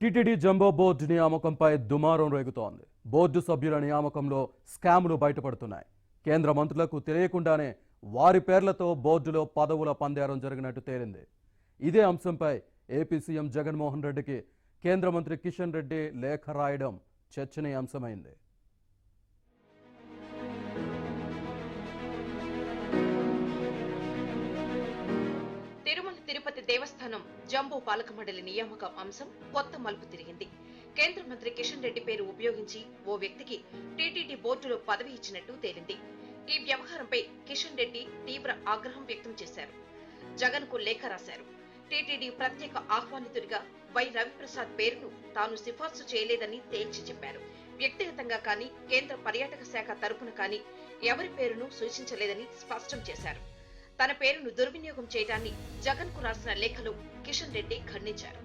TTD jumbo board నియామకంపై దుమారం రేగుతోంది. Board సభ్యుల నియామకంలో స్కామ్లు బయటపడుతున్నాయి. కేంద్ర మంత్రులకు తెలియకుండానే వారి పేర్లతో బోర్డులో పదవుల పందేరం జరిగినట్టు తేలింది. ఇదే అంశంపై ఏపీ సీఎం జగన్మోహన్ రెడ్డికి కేంద్ర మంత్రి కిషన్ రెడ్డి లేఖ రాయడం చర్చనీయాంశమైంది. తిరుపతి దేవస్థానం జంబో పాలక మండలి నియామకం అంశం కొత్త మలుపు తిరిగింది. కేంద్ర మంత్రి కిషన్ రెడ్డి పేరు ఉపయోగించి ఓ వ్యక్తికి టీటీడీ బోర్డులో పదవి ఇచ్చినట్టు తేలింది. ఈ వ్యవహారంపై కిషన్ రెడ్డి తీవ్ర ఆగ్రహం వ్యక్తం చేశారు. జగన్ కు లేఖ రాశారు. టీటీడీ ప్రత్యేక ఆహ్వానితుడిగా వై రవిప్రసాద్ పేరును తాను సిఫార్సు చేయలేదని తేల్చి చెప్పారు. వ్యక్తిగతంగా కానీ కేంద్ర పర్యాటక శాఖ తరపున కానీ ఎవరి పేరును సూచించలేదని స్పష్టం చేశారు. తన పేరును దుర్వినియోగం చేయడాన్ని జగన్ కు రాసిన లేఖలో కిషన్ రెడ్డి ఖండించారు.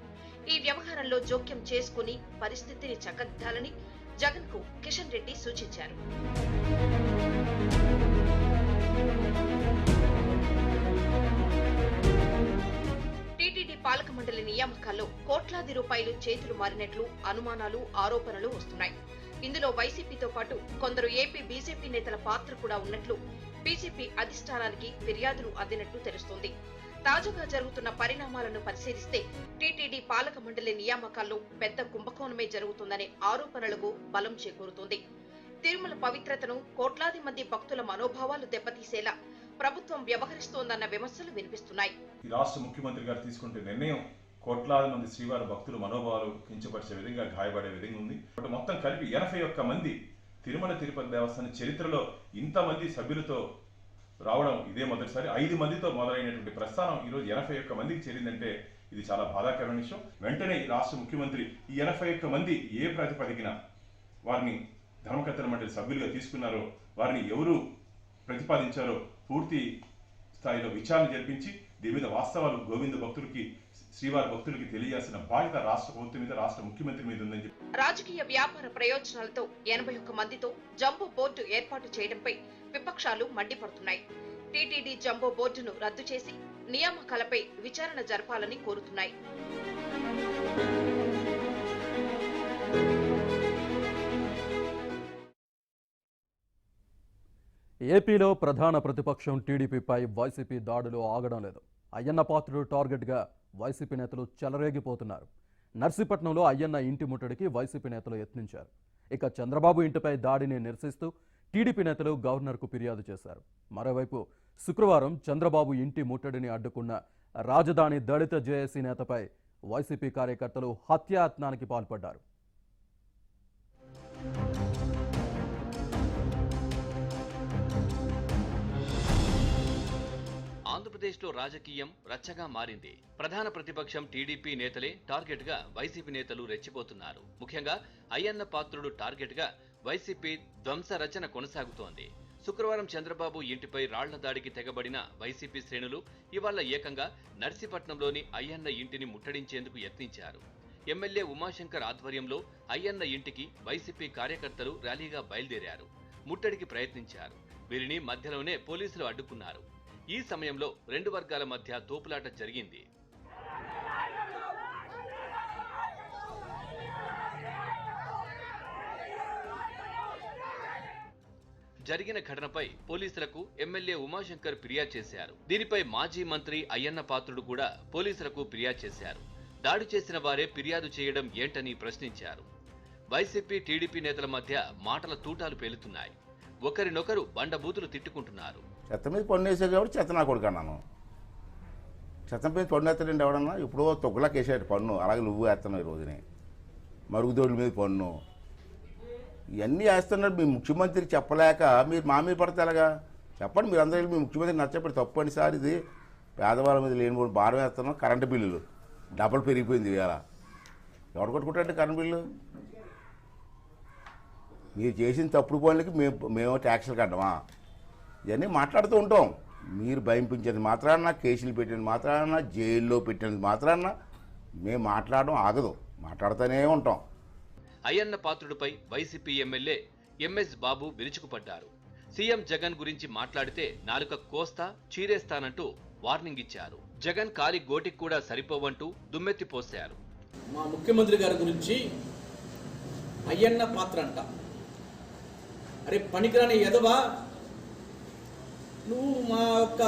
ఈ వ్యవహారంలో జోక్యం చేసుకుని పరిస్థితిని చక్కదిద్దాలని జగన్ కు కిషన్ రెడ్డి సూచించారు. టీటీడీ పాలక మండలి నియామకాల్లో కోట్లాది రూపాయలు చేతులు మారినట్లు అనుమానాలు, ఆరోపణలు వస్తున్నాయి. ఇందులో వైసీపీతో పాటు కొందరు ఏపీ బీజేపీ నేతల పాత్ర కూడా ఉన్నట్లు బీజేపీ అధిష్టానానికి ఫిర్యాదులు అందినట్టు తెలుస్తోంది. తాజాగా జరుగుతున్న పరిణామాలను పరిశీలిస్తే టీటీడీ పాలక మండలి నియామకాల్లో పెద్ద కుంభకోణమే జరుగుతుందనే ఆరోపణలకు బలం చేకూరుతోంది. తిరుమల పవిత్రతను, కోట్లాది మంది భక్తుల మనోభావాలు దెబ్బతీసేలా ప్రభుత్వం వ్యవహరిస్తోందన్న విమర్శలు వినిపిస్తున్నాయి. రాష్ట్ర ముఖ్యమంత్రి గారు తీసుకుంటే నిర్ణయం కోట్లాది మంది శ్రీవారి భక్తుల మనోభావాలు కించపరిచే విధంగా, గాయపడే విధంగా ఉంది. మొత్తం కలిపి 81 మంది తిరుమల తిరుపతి దేవస్థానం చరిత్రలో ఇంతమంది సభ్యులతో రావడం ఇదే మొదటిసారి. 5 మందితో మొదలైనటువంటి ప్రస్థానం ఈరోజు 81 మందికి చేరిందంటే ఇది చాలా బాధాకరమైన విషయం. వెంటనే రాష్ట్ర ముఖ్యమంత్రి ఈ 81 మంది ఏ ప్రాతిపదికన వారిని ధర్మకర్తల మండలి సభ్యులుగా తీసుకున్నారో, వారిని ఎవరు ప్రతిపాదించారో పూర్తి స్థాయిలో విచారణ జరిపించి దీని మీద వాస్తవాలు గోవింద భక్తులకి, శ్రీవారి భక్తులకి తెలియాల్సిన బాధ్యత రాష్ట్ర ప్రభుత్వం మీద, రాష్ట్ర ముఖ్యమంత్రి మీద ఉందని చెప్పి రాజకీయ వ్యాపార ప్రయోజనాలతో 81 మందితో జంబో బోర్డు ఏర్పాటు చేయడంపై విపక్షాలు మండిపడుతున్నాయి. టీటీడీ జంబో బోర్డును రద్దు చేసి నియామకాలపై విచారణ జరపాలని కోరుతున్నాయి. ఏపీలో ప్రధాన ప్రతిపక్షం టీడీపీపై వైసీపీ దాడులు ఆగడం లేదు. అయ్యన్న పాత్రుడు టార్గెట్గా వైసీపీ నేతలు చెలరేగిపోతున్నారు. నర్సీపట్నంలో అయ్యన్న ఇంటి ముట్టడికి వైసీపీ నేతలు యత్నించారు. ఇక చంద్రబాబు ఇంటిపై దాడిని నిరసిస్తూ టీడీపీ నేతలు గవర్నర్కు ఫిర్యాదు చేశారు. మరోవైపు శుక్రవారం చంద్రబాబు ఇంటి ముట్టడిని అడ్డుకున్న రాజధాని దళిత జేఏసీ నేతపై వైసీపీ కార్యకర్తలు హత్యాయత్నానికి పాల్పడ్డారు. ఆంధ్రప్రదేశ్లో రాజకీయం రచ్చగా మారింది. ప్రధాన ప్రతిపక్షం టీడీపీ నేతలే టార్గెట్ గా వైసీపీ నేతలు రెచ్చిపోతున్నారు. ముఖ్యంగా అయ్యన్న పాత్రుడు టార్గెట్ గా వైసీపీ ధ్వంస రచన కొనసాగుతోంది. శుక్రవారం చంద్రబాబు ఇంటిపై రాళ్ల దాడికి తెగబడిన వైసీపీ శ్రేణులు ఇవాళ ఏకంగా నర్సీపట్నంలోని అయ్యన్న ఇంటిని ముట్టడించేందుకు యత్నించారు. ఎమ్మెల్యే ఉమాశంకర్ ఆధ్వర్యంలో అయ్యన్న ఇంటికి వైసీపీ కార్యకర్తలు ర్యాలీగా బయలుదేరారు. ముట్టడికి ప్రయత్నించారు. వీరిని మధ్యలోనే పోలీసులు అడ్డుకున్నారు. ఈ సమయంలో 2 వర్గాల మధ్య తోపులాట జరిగింది. జరిగిన ఘటనపై పోలీసులకు ఎమ్మెల్యే ఉమాశంకర్ ఫిర్యాదు చేశారు. దీనిపై మాజీ మంత్రి అయ్యన్న పాత్రుడు కూడా పోలీసులకు ఫిర్యాదు చేశారు. దాడి చేసిన వారే ఫిర్యాదు చేయడం ఏంటని ప్రశ్నించారు. వైసీపీ టీడీపీ నేతల మధ్య మాటల తూటాలు పేలుతున్నాయి. ఒకరినొకరు బండబూతులు తిట్టుకుంటున్నారు. చెత్త మీద పన్ను వేసాడు కాబట్టి చెత్త నా కొడుకు అన్నాను. చెత్త మీద పన్ను వేస్తాడండి ఎవడన్నా? ఇప్పుడు తొగ్గులకు వేసాడు పన్ను, అలాగే నువ్వు వేస్తున్నావు. ఈ రోజునే మరుగుదొడ్ల మీద పన్ను, ఇవన్నీ వేస్తున్నాడు. మీ ముఖ్యమంత్రికి చెప్పలేక మీరు మా మీద పడితే ఎలాగా? చెప్పండి, మీరు అందరూ మీ ముఖ్యమంత్రికి నచ్చప్పటి తప్పండి సార్, ఇది పేదవాళ్ళ మీద లేని భారం వేస్తున్నాం. కరెంటు బిల్లులు డబల్ పెరిగిపోయింది ఇవాళ. ఎవడు కొట్టుకుంటాడండి కరెంటు బిల్లు? మీరు చేసిన తప్పుడు పనులకి మేము ట్యాక్సులు కట్టమా? ఇవన్నీ మాట్లాడుతూ ఉంటాం. మీరు భయంపించేది మాత్రాన, కేసులు పెట్టినది మాత్రాన, జైల్లో పెట్టినది మాత్రాన మేము మాట్లాడడం ఆగదు, మాట్లాడుతూనే ఉంటాం. అయ్యన్న పాత్రుడిపై వైసీపీ ఎమ్మెల్యే ఎంఎస్ బాబు విరుచుకుపడ్డారు. సీఎం జగన్ గురించి మాట్లాడితే నాలుక కోస్తా, చీరేస్తానంటూ వార్నింగ్ ఇచ్చారు. జగన్ కాలి గోటికి కూడా సరిపోవంటూ దుమ్మెత్తిపోశారు. మా ముఖ్యమంత్రి గారి గురించి అయ్యన్న పాత్ర అంట. అరే పనికిరాని ఎదవా, నువ్వు మా యొక్క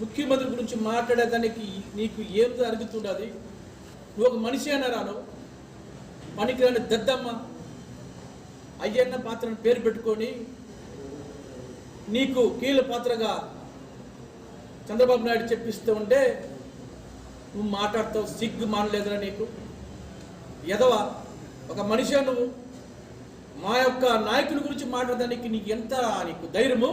ముఖ్యమంత్రి గురించి మాట్లాడేదానికి నీకు ఏం అరుగుతుండదు? నువ్వు ఒక మనిషి అన్నారాను, పనికిరాని దద్దమ్మ అయ్యన్న పాత్రను పేరు పెట్టుకొని నీకు కీల పాత్రగా చంద్రబాబు నాయుడు చెప్పిస్తూ ఉంటే నువ్వు మాట్లాడతావు. సిగ్గు మానలేదురా నీకు? ఎదవా, ఒక మనిషి నువ్వు మా యొక్క నాయకుని గురించి మాట్లాడడానికి నీకు ధైర్యము?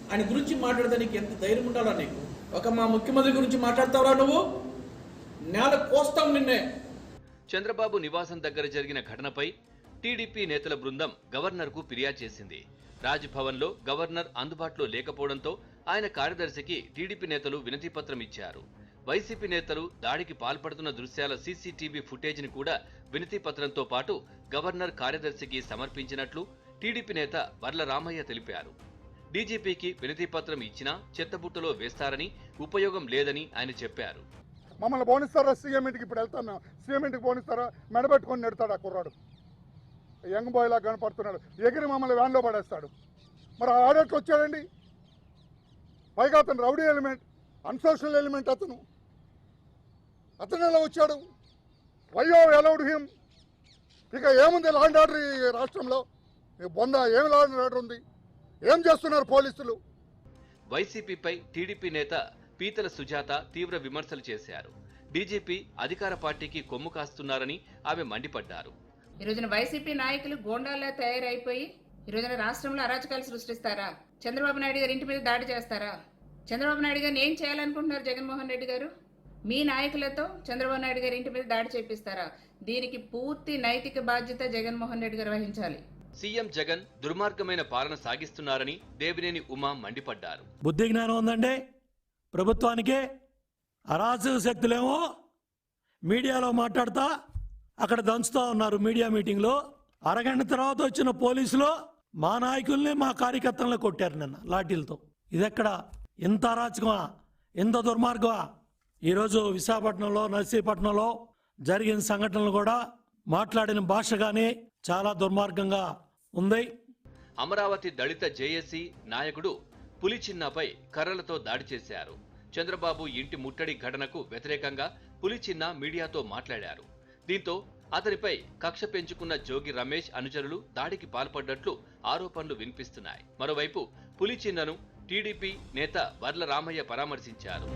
ఆయన గురించి మాట్లాడడానికి ఎంత ధైర్యం ఉండాలా నీకు? ఒక మా ముఖ్యమంత్రి గురించి మాట్లాడతావురా నువ్వు? నేల కోస్తాం నిన్నే. చంద్రబాబు నివాసం దగ్గర జరిగిన ఘటనపై టీడీపీ నేతల బృందం గవర్నర్కు ఫిర్యాదు చేసింది. రాజ్భవన్లో గవర్నర్ అందుబాటులో లేకపోవడంతో ఆయన కార్యదర్శికి టీడీపీ నేతలు వినతిపత్రం ఇచ్చారు. వైసీపీ నేతలు దాడికి పాల్పడుతున్న దృశ్యాల సీసీటీవీ ఫుటేజ్ని కూడా వినతిపత్రంతో పాటు గవర్నర్ కార్యదర్శికి సమర్పించినట్లు టీడీపీ నేత వర్ల రామయ్య తెలిపారు. డీజీపీకి వినతిపత్రం ఇచ్చినా చెత్తబుట్టలో వేస్తారని, ఉపయోగం లేదని ఆయన చెప్పారు. మమ్మల్ని పోనిస్తారా సీఎం ఇంటికి? ఇప్పుడు వెళ్తాం మేము, సీఎం ఇంటికి పోనిస్తారా? మెడబెట్టుకొని నెడతాడు ఆ కుర్రాడు, యంగ్ బాయ్ లాగా కనపడుతున్నాడు, ఎగిరి మమ్మల్ని వ్యాన్లో పడేస్తాడు. మరి ఆ ఆడట్లు వచ్చాడండి? పైగా అతను రౌడీ ఎలిమెంట్, అన్సోషల్ ఎలిమెంట్. అతను ఎలా వచ్చాడు? వయ్యో అలౌడ్ హిమ్. ఇక ఏముంది లా అండ్ ఆర్డర్ ఈ రాష్ట్రంలో? బొంద ఏమి లా అండ్ ఆర్డర్ ఉంది? ఏం చేస్తున్నారు పోలీసులు? వైసీపీపై టీడీపీ నేత పీతల సుజాత తీవ్ర విమర్శలు చేశారు. డీజీపీ అధికార పార్టీకి కొమ్ము కాస్తున్నారని ఆమె మండిపడ్డారు. ఈ రోజున వైసీపీ నాయకులు గోండాల్లా తయారైపోయి ఈ రోజున రాష్ట్రంలో అరాచకాలు సృష్టిస్తారా? చంద్రబాబు నాయుడు గారి ఇంటి మీద దాడి చేస్తారా? చంద్రబాబు నాయుడు గారిని ఏం చేయాలనుకుంటున్నారు జగన్మోహన్ రెడ్డి గారు? మీ నాయకులతో చంద్రబాబు నాయుడు గారి ఇంటి మీద దాడి చేపిస్తారా? దీనికి పూర్తి నైతిక బాధ్యత జగన్మోహన్ రెడ్డి గారు వహించాలి. సీఎం జగన్ దుర్మార్గమైన పాలన సాగిస్తున్నారని దేవినేని ఉమా మండిపడ్డారు. బుద్ధి జ్ఞానం ఉందండి ప్రభుత్వానికి. అరాచక శక్తులేమో మీడియాలో మాట్లాడుతా అక్కడ దంచుతా ఉన్నారు. మీడియా మీటింగ్లో అరగంట తర్వాత వచ్చిన పోలీసులు మా నాయకుల్ని, మా కార్యకర్తలను కొట్టారు నిన్న లాఠీలతో. ఇదెక్కడ? ఎంత అరాచకమా, ఎంత దుర్మార్గమా? ఈరోజు విశాఖపట్నంలో, నర్సీపట్నంలో జరిగిన సంఘటనలు కూడా మాట్లాడిన భాష కానీ చాలా దుర్మార్గంగా ఉంది. అమరావతి దళిత జేఏసీ నాయకుడు పులిచిన్నపై కర్రలతో దాడి చేశారు. చంద్రబాబు ఇంటి ముట్టడి ఘటనకు వ్యతిరేకంగా పులిచిన్న మీడియాతో మాట్లాడారు. దీంతో అతనిపై కక్ష పెంచుకున్న జోగి రమేష్ అనుచరులు దాడికి పాల్పడ్డట్లు ఆరోపణలు వినిపిస్తున్నాయి. మరోవైపు పులిచిన్నను టీడీపీ నేత వర్ల రామయ్య పరామర్శించారు.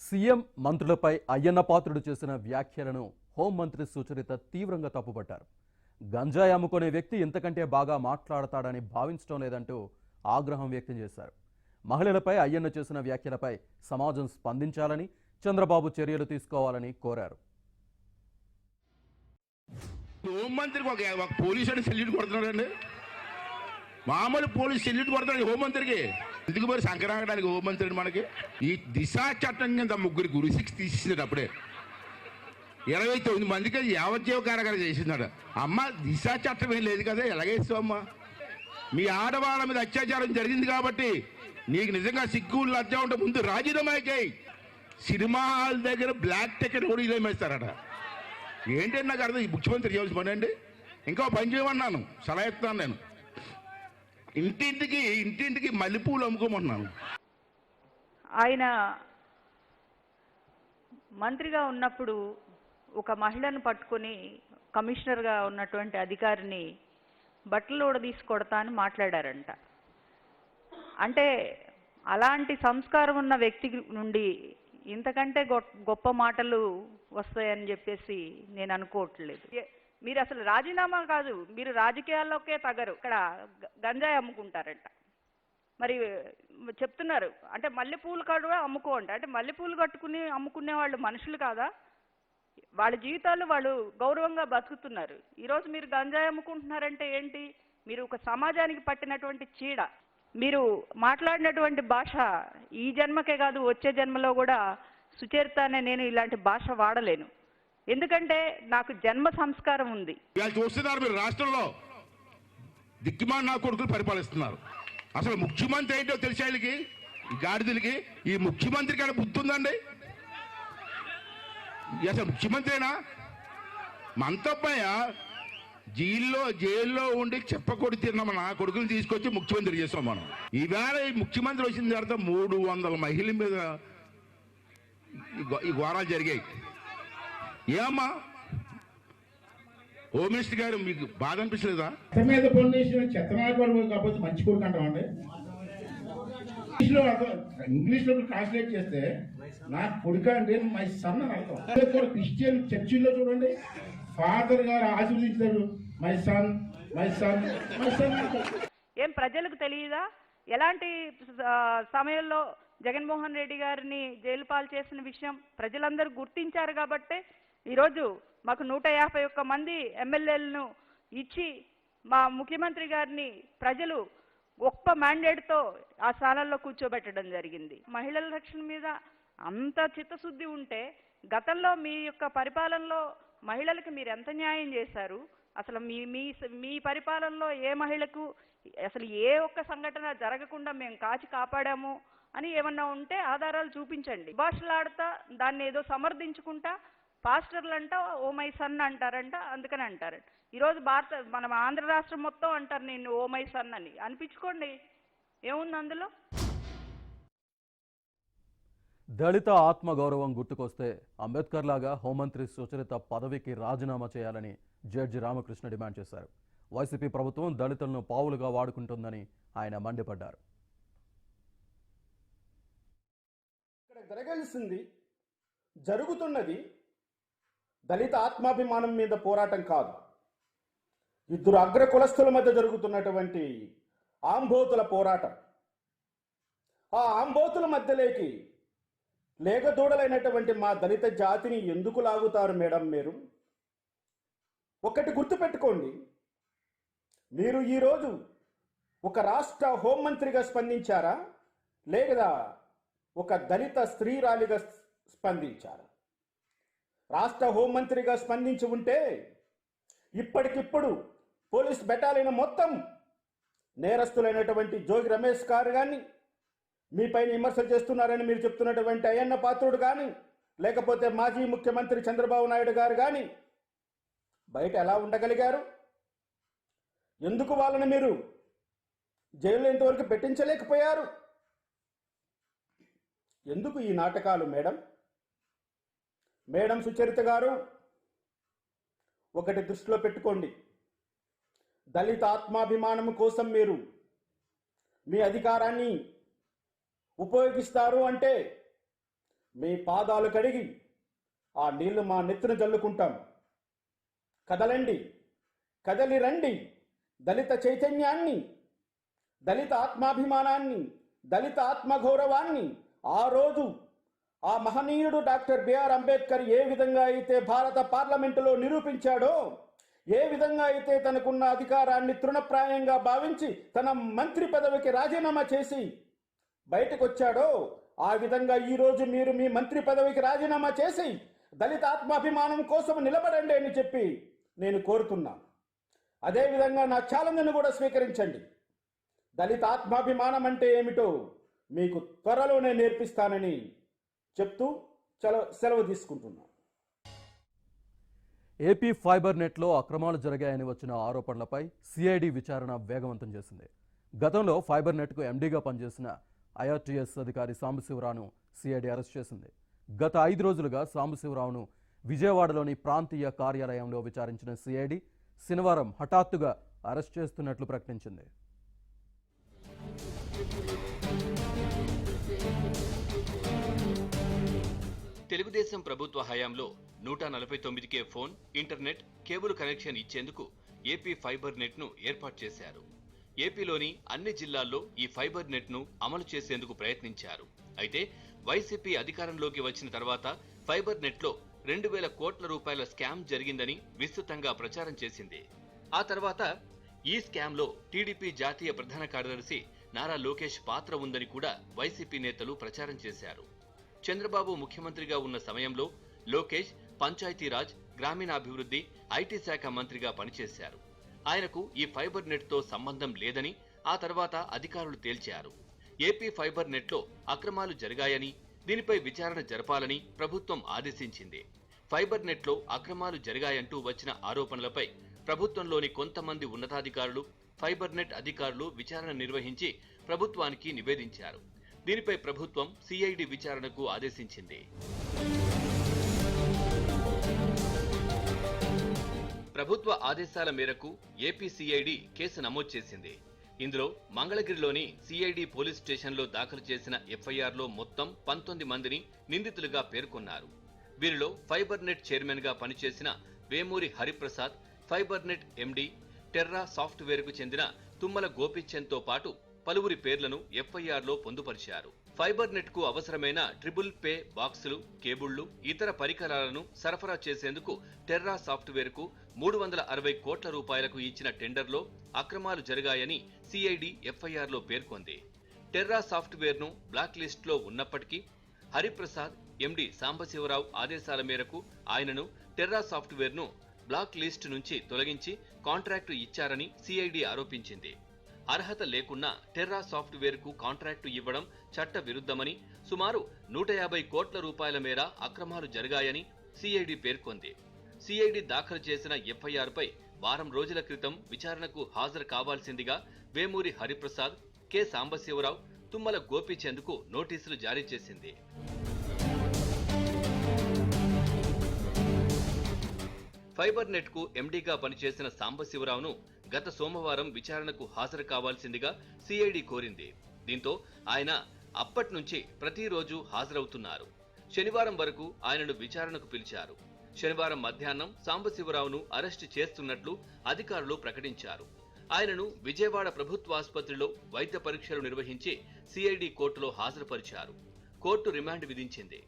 సీఎం మంత్రులపై అయ్యన్న పాత్రుడు చేసిన వ్యాఖ్యలను హోంమంత్రి సుచరిత తీవ్రంగా తప్పుపట్టారు. గంజాయి అమ్ముకునే వ్యక్తి ఇంతకంటే బాగా మాట్లాడతాడని భావించడం లేదంటూ ఆగ్రహం వ్యక్తం చేశారు. మహిళలపై అయ్యన్న చేసిన వ్యాఖ్యలపై సమాజం స్పందించాలని, చంద్రబాబు చర్యలు తీసుకోవాలని కోరారు. హోంమంత్రికి ఒక పోలీసు అని సెల్యూట్ కొడుతున్నాడండి. మామూలు పోలీసు సెల్యూట్ కొడుతున్నాడు హోంమంత్రికి. ఎందుకు మరి సంక్రాంతానికి హోంమంత్రి మనకి? ఈ దిశా చట్టం కింద ముగ్గురు గురిసిక్స్ తీసేసాడు. అప్పుడే 29 మందికి యావజ్జీవ కారాగారం చేసినాడు. అమ్మ దిశా చట్టం ఏం లేదు కదా, ఎలాగేస్తావు అమ్మా? మీ ఆడవాళ్ళ మీద అత్యాచారం జరిగింది కాబట్టి నీకు నిజంగా సిగ్గు లజ్జ ఉంటే ముందు రాజీనామా చేయి. సినిమా హాల్ దగ్గర బ్లాక్ టికెట్ కూడా ఇదేమేస్తారట. ఏంటంటే నాకు అర్థం. ఈ ముఖ్యమంత్రి చేయాల్సిన పని అండి. ఇంకా పని చేయమన్నాను, సలహా ఇస్తున్నాను నేను. ఇంటింటికి మల్లెపూలు అమ్ముకోమన్నాను. ఆయన మంత్రిగా ఉన్నప్పుడు ఒక మహిళను పట్టుకొని కమిషనర్గా ఉన్నటువంటి అధికారిని బట్టలు ఊడదీసి కొడతా అని మాట్లాడారంట. అంటే అలాంటి సంస్కారం ఉన్న వ్యక్తి నుండి ఇంతకంటే గొప్ప మాటలు వస్తాయని చెప్పేసి నేను అనుకోవట్లేదు. మీరు అసలు రాజీనామా కాదు, మీరు రాజకీయాల్లోకే తగరు. ఇక్కడ గంజాయి అమ్ముకుంటారంట. మరి చెప్తున్నారు అంటే మల్లెపూలు కూడా అమ్ముకోండి అంటే మల్లెపూలు కట్టుకుని అమ్ముకునే వాళ్ళు మనుషులు కాదా? వాళ్ళ జీవితాలు వాళ్ళు గౌరవంగా బతుకుతున్నారు. ఈరోజు మీరు గంజాయి అమ్ముకుంటున్నారంటే ఏంటి? మీరు ఒక సమాజానికి పట్టినటువంటి చీడ. మీరు మాట్లాడినటువంటి భాష ఈ జన్మకే కాదు వచ్చే జన్మలో కూడా సుచరిత అనే నేను ఇలాంటి భాష వాడలేను. ఎందుకంటే నాకు జన్మ సంస్కారం ఉంది. చూస్తున్నారు మీరు రాష్ట్రంలో దిక్కుమాలిన కొడుకులు పరిపాలిస్తున్నారు. అసలు ముఖ్యమంత్రి ఏంటో తెలిసే వీళ్ళకి, ఈ గాడిదలకి ఈ ముఖ్యమంత్రి కాడ బుద్ధి ఉందండి? అసలు ముఖ్యమంత్రినా? మంతప్పయ్య జైల్లో ఉండి చెప్పకూడదు తిన్నాం నా కొడుకుని తీసుకొచ్చి ముఖ్యమంత్రి చేస్తాం మనం. ఈవేళ ఈ ముఖ్యమంత్రి వచ్చిన తర్వాత 300 మహిళల మీద ఈ ఘోరాలు జరిగాయి. ఏమ్మా హోమ్ మినిస్టర్ గారు, మీకు బాధ అనిపించలేదా? మీద పొందేసిన చెత్తనాడు కాకపోతే మంచి కొడుకు అంటామండి. ఇంగ్లీష్లో ట్రాన్స్లేట్ చేస్తే నా కొడుకు అంటే మై సన్ అని అర్థం. క్రిస్టియన్ చర్చిల్లో చూడండి, ఫాదర్ గారు ఆశీర్వదించారు, my son my son my son. ఏం ప్రజలకు తెలియదా ఎలాంటి సమయంలో జగన్మోహన్ రెడ్డి గారిని జైలు పాలు చేసిన విషయం ప్రజలందరూ గుర్తించారు కాబట్టే ఈరోజు మాకు 151 మంది ఎమ్మెల్యేలను ఇచ్చి మా ముఖ్యమంత్రి గారిని ప్రజలు గొప్ప మ్యాండేట్తో ఆ స్థానాల్లో కూర్చోబెట్టడం జరిగింది. మహిళల రక్షణ మీద అంత చిత్తశుద్ధి ఉంటే గతంలో మీ యొక్క పరిపాలనలో మహిళలకు మీరు ఎంత న్యాయం చేశారు? అసలు మీ పరిపాలనలో ఏ మహిళకు అసలు ఏ ఒక్క సంఘటన జరగకుండా మేము కాపాడాము అని ఏమన్నా ఉంటే ఆధారాలు చూపించండి. భాషలాడతా దాన్ని ఏదో సమర్థించుకుంటా పాస్టర్లంట ఓ మై సన్ అంటారంట, అందుకని అంటారంట. ఈరోజు మన ఆంధ్ర రాష్ట్రం మొత్తం అంటారు నేను ఓ మై సన్ అని. అనిపించుకోండి, ఏముంది అందులో? దళిత ఆత్మగౌరవం గుర్తుకొస్తే అంబేద్కర్ లాగా హోంమంత్రి సుచరిత పదవికి రాజీనామా చేయాలని జడ్జి రామకృష్ణ డిమాండ్ చేశారు. వైసీపీ ప్రభుత్వం దళితులను పావులుగా వాడుకుంటుందని ఆయన మండిపడ్డారు. ఇక్కడ జరగాల్సింది, జరుగుతున్నది దళిత ఆత్మాభిమానం మీద పోరాటం కాదు, ఇద్దరు అగ్ర కులస్తుల మధ్య జరుగుతున్నటువంటి ఆంబోతుల పోరాటం. ఆ ఆంబోతుల మధ్యలోకి లేగదూడలైనటువంటి మా దళిత జాతిని ఎందుకు లాగుతారు మేడం మీరు? ఒకటి గుర్తుపెట్టుకోండి, మీరు ఈరోజు ఒక రాష్ట్ర హోంమంత్రిగా స్పందించారా లేదా ఒక దళిత స్త్రీరాలిగా స్పందించారా? రాష్ట్ర హోంమంత్రిగా స్పందించి ఉంటే ఇప్పటికిప్పుడు పోలీస్ బెటాలియన్ మొత్తం నేరస్తులైనటువంటి జోగి రమేష్ గారు కానీ, మీపైన విమర్శలు చేస్తున్నారని మీరు చెప్తున్నటువంటి అయ్యన్న పాత్రుడు కానీ, లేకపోతే మాజీ ముఖ్యమంత్రి చంద్రబాబు నాయుడు గారు కానీ బయట ఎలా ఉండగలిగారు? ఎందుకు వాళ్ళని మీరు జైల్లో ఇంతవరకు పెట్టించలేకపోయారు? ఎందుకు ఈ నాటకాలు మేడం? మేడం సుచరిత గారు, ఒకటి దృష్టిలో పెట్టుకోండి, దళిత ఆత్మాభిమానం కోసం మీరు మీ అధికారాన్ని ఉపయోగిస్తారు అంటే మీ పాదాలు కడిగి ఆ నీళ్లు మా నెత్తిన జల్లుకుంటాం. కదలండి, కదలి రండి, దళిత చైతన్యాన్ని, దళిత ఆత్మాభిమానాన్ని, దళిత ఆత్మగౌరవాన్ని ఆ రోజు ఆ మహనీయుడు డాక్టర్ బిఆర్ అంబేద్కర్ ఏ విధంగా అయితే భారత పార్లమెంటులో నిరూపించాడో, ఏ విధంగా అయితే తనకున్న అధికారాన్ని తృణప్రాయంగా భావించి తన మంత్రి పదవికి రాజీనామా చేసి బయటకు వచ్చాడో, ఆ విధంగా ఈరోజు మీరు మీ మంత్రి పదవికి రాజీనామా చేసి దళిత ఆత్మాభిమానం కోసం నిలబడండి అని చెప్పి నేను కోరుతున్నాను. అదేవిధంగా నా ఛాలెంజ్ను కూడా స్వీకరించండి. దళిత ఆత్మాభిమానం అంటే ఏమిటో మీకు త్వరలోనే నేర్పిస్తానని చెప్తూ సెలవు తీసుకుంటున్నాను. ఏపీ ఫైబర్ నెట్లో అక్రమాలు జరిగాయని వచ్చిన ఆరోపణలపై సిఐడి విచారణ వేగవంతం చేసింది. గతంలో ఫైబర్ నెట్కు ఎండీగా పనిచేసిన ఐఆర్టీఎస్ అధికారి సాంబశివరావును సిఐడి అరెస్ట్ చేసింది. గత 5 రోజులుగా సాంబశివరావును విజయవాడలోని ప్రాంతీయ కార్యాలయంలో విచారించిన సిఐడి శనివారం హఠాత్తుగా అరెస్ట్ చేస్తున్నట్లు ప్రకటించింది. తెలుగుదేశం ప్రభుత్వ హయాంలో 149కే ఫోన్, ఇంటర్నెట్, కేబుల్ కనెక్షన్ ఇచ్చేందుకు ఏపీ ఫైబర్ నెట్ ను ఏర్పాటు చేశారు. ఏపీలోని అన్ని జిల్లాల్లో ఈ ఫైబర్ నెట్ ను అమలు చేసేందుకు ప్రయత్నించారు. అయితే వైసీపీ అధికారంలోకి వచ్చిన తర్వాత ఫైబర్ నెట్ లో 2,000 కోట్ల రూపాయల స్కామ్ జరిగిందని విస్తృతంగా ప్రచారం చేసింది. ఆ తర్వాత ఈ స్కామ్ లో టీడీపీ జాతీయ ప్రధాన కార్యదర్శి నారా లోకేష్ పాత్ర ఉందని కూడా వైసీపీ నేతలు ప్రచారం చేశారు. చంద్రబాబు ముఖ్యమంత్రిగా ఉన్న సమయంలో లోకేష్ పంచాయతీరాజ్, గ్రామీణాభివృద్ధి, ఐటీ శాఖ మంత్రిగా పనిచేశారు. ఆయనకు ఈ ఫైబర్ నెట్ తో సంబంధం లేదని ఆ తర్వాత అధికారులు తేల్చారు. ఏపీ ఫైబర్ నెట్లో అక్రమాలు జరిగాయని, దీనిపై విచారణ జరపాలని ప్రభుత్వం ఆదేశించింది. ఫైబర్ నెట్లో అక్రమాలు జరిగాయంటూ వచ్చిన ఆరోపణలపై ప్రభుత్వంలోని కొంతమంది ఉన్నతాధికారులు, ఫైబర్ నెట్ అధికారులు విచారణ నిర్వహించి ప్రభుత్వానికి నివేదించారు. దీనిపై ప్రభుత్వం సిఐడి విచారణకు ఆదేశించింది. ప్రభుత్వ ఆదేశాల మేరకు ఏపీ సిఐడి కేసు నమోదు చేసింది. ఇందులో మంగళగిరిలోని సిఐడి పోలీస్ స్టేషన్లో దాఖలు చేసిన ఎఫ్ఐఆర్లో మొత్తం 19 మందిని నిందితులుగా పేర్కొన్నారు. వీరిలో ఫైబర్ నెట్ చైర్మన్ గా పనిచేసిన వేమూరి హరిప్రసాద్, ఫైబర్ నెట్ ఎండి, టెర్రా సాఫ్ట్వేర్ కు చెందిన తుమ్మల గోపీచంద్తో పాటు పలువురి పేర్లను ఎఫ్ఐఆర్లో పొందుపరిచారు. ఫైబర్ నెట్ కు అవసరమైన ట్రిపుల్ పే బాక్సులు, కేబుళ్లు, ఇతర పరికరాలను సరఫరా చేసేందుకు టెర్రా సాఫ్ట్వేర్ కు 360 కోట్ల రూపాయలకు ఇచ్చిన టెండర్లో అక్రమాలు జరిగాయని సిఐడి ఎఫ్ఐఆర్లో పేర్కొంది. టెర్రా సాఫ్ట్వేర్ ను బ్లాక్ లిస్ట్ లో ఉన్నప్పటికీ హరిప్రసాద్, ఎండి సాంబశివరావు ఆదేశాల మేరకు ఆయనను టెర్రా సాఫ్ట్వేర్ ను బ్లాక్ లిస్ట్ నుంచి తొలగించి కాంట్రాక్టు ఇచ్చారని సిఐడి ఆరోపించింది. అర్హత లేకున్నా టెర్రా సాఫ్ట్వేర్ కు కాంట్రాక్టు ఇవ్వడం చట్ట విరుద్ధమని, సుమారు 150 కోట్ల రూపాయల మేర అక్రమాలు జరిగాయని సిఐడి పేర్కొంది. సిఐడి దాఖలు చేసిన ఎఫ్ఐఆర్ పై వారం రోజుల క్రితం విచారణకు హాజరు కావాల్సిందిగా వేమూరి హరిప్రసాద్, కె సాంబశివరావు, తుమ్మల గోపీచంద్కు నోటీసులు జారీ చేసింది. ఫైబర్ నెట్ కు ఎండీగా పనిచేసిన సాంబశివరావును గత సోమవారం విచారణకు హాజరు కావాల్సిందిగా సిఐడి కోరింది. దీంతో ఆయన అప్పటి నుంచి ప్రతిరోజు హాజరవుతున్నారు. శనివారం వరకు ఆయనను విచారణకు పిలిచారు. శనివారం మధ్యాహ్నం సాంబశివరావును అరెస్టు చేస్తున్నట్లు అధికారులు ప్రకటించారు. ఆయనను విజయవాడ ప్రభుత్వాసుపత్రిలో వైద్య పరీక్షలు నిర్వహించి సిఐడి కోర్టులో హాజరుపరిచారు. కోర్టు రిమాండ్ విధించింది.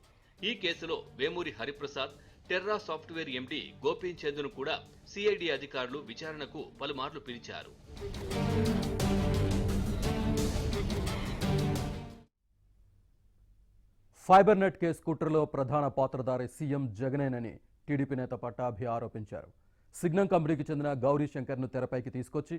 ఈ కేసులో వేమూరి హరిప్రసాద్, టెర్రా సాఫ్ట్వేర్ ఎండి గోపీచంద్ను కూడా సిఐడి అధికారులు విచారణకు పలుమార్లు పిలిచారు. ఫైబర్ నెట్ కేసు కుట్రలో ప్రధాన పాత్రధారి సీఎం జగనేనని టీడీపీ నేత పట్టాభి ఆరోపించారు. సిగ్నం కంపెనీకి చెందిన గౌరీశంకర్ను తెరపైకి తీసుకొచ్చి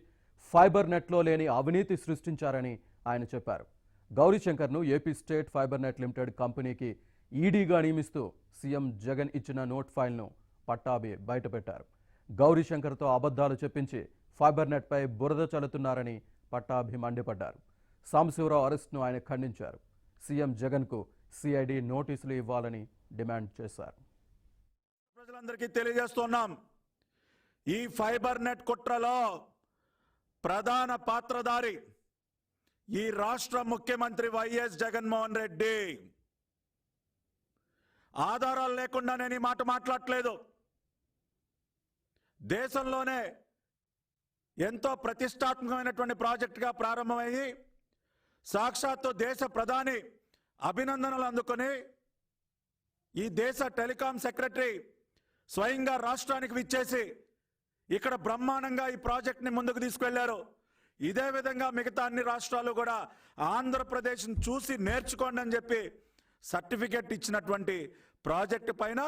ఫైబర్ నెట్లో లేని అవినీతి సృష్టించారని ఆయన చెప్పారు. గౌరీశంకర్ను AP state fibre net limited కంపెనీకి ఈడీగా నియమిస్తూ సీఎం జగన్ ఇచ్చిన నోట్ ఫైల్ను పట్టాభి బయటపెట్టారు. గౌరీశంకర్తో అబద్ధాలు చెప్పించి ఫైబర్ నెట్పై బురద చల్లుతున్నారని పట్టాభి మండిపడ్డారు. సాంబశివరావు అరెస్ట్ను ఆయన ఖండించారు. సీఎం జగన్కు సిఐడి నోటీసులు ఇవ్వాలని డిమాండ్ చేశారు. ప్రజలందరికీ తెలియజేస్తున్నాం, ఈ ఫైబర్ నెట్ కుట్రలో ప్రధాన పాత్రధారి ఈ రాష్ట్ర ముఖ్యమంత్రి వైఎస్ జగన్మోహన్ రెడ్డి. ఆధారాలు లేకుండా నేను ఈ మాట మాట్లాడట్లేదు. దేశంలోనే ఎంతో ప్రతిష్టాత్మకమైనటువంటి ప్రాజెక్టుగా ప్రారంభమయ్యి సాక్షాత్తు దేశ ప్రధాని అభినందనలు అందుకొని ఈ దేశ టెలికాం సెక్రటరీ స్వయంగా రాష్ట్రానికి విచ్చేసి ఇక్కడ బ్రహ్మాండంగా ఈ ప్రాజెక్ట్ని ముందుకు తీసుకెళ్లారు. ఇదే విధంగా మిగతా అన్ని రాష్ట్రాలు కూడా ఆంధ్రప్రదేశ్ని చూసి నేర్చుకోండి అని చెప్పి సర్టిఫికెట్ ఇచ్చినటువంటి ప్రాజెక్టు పైన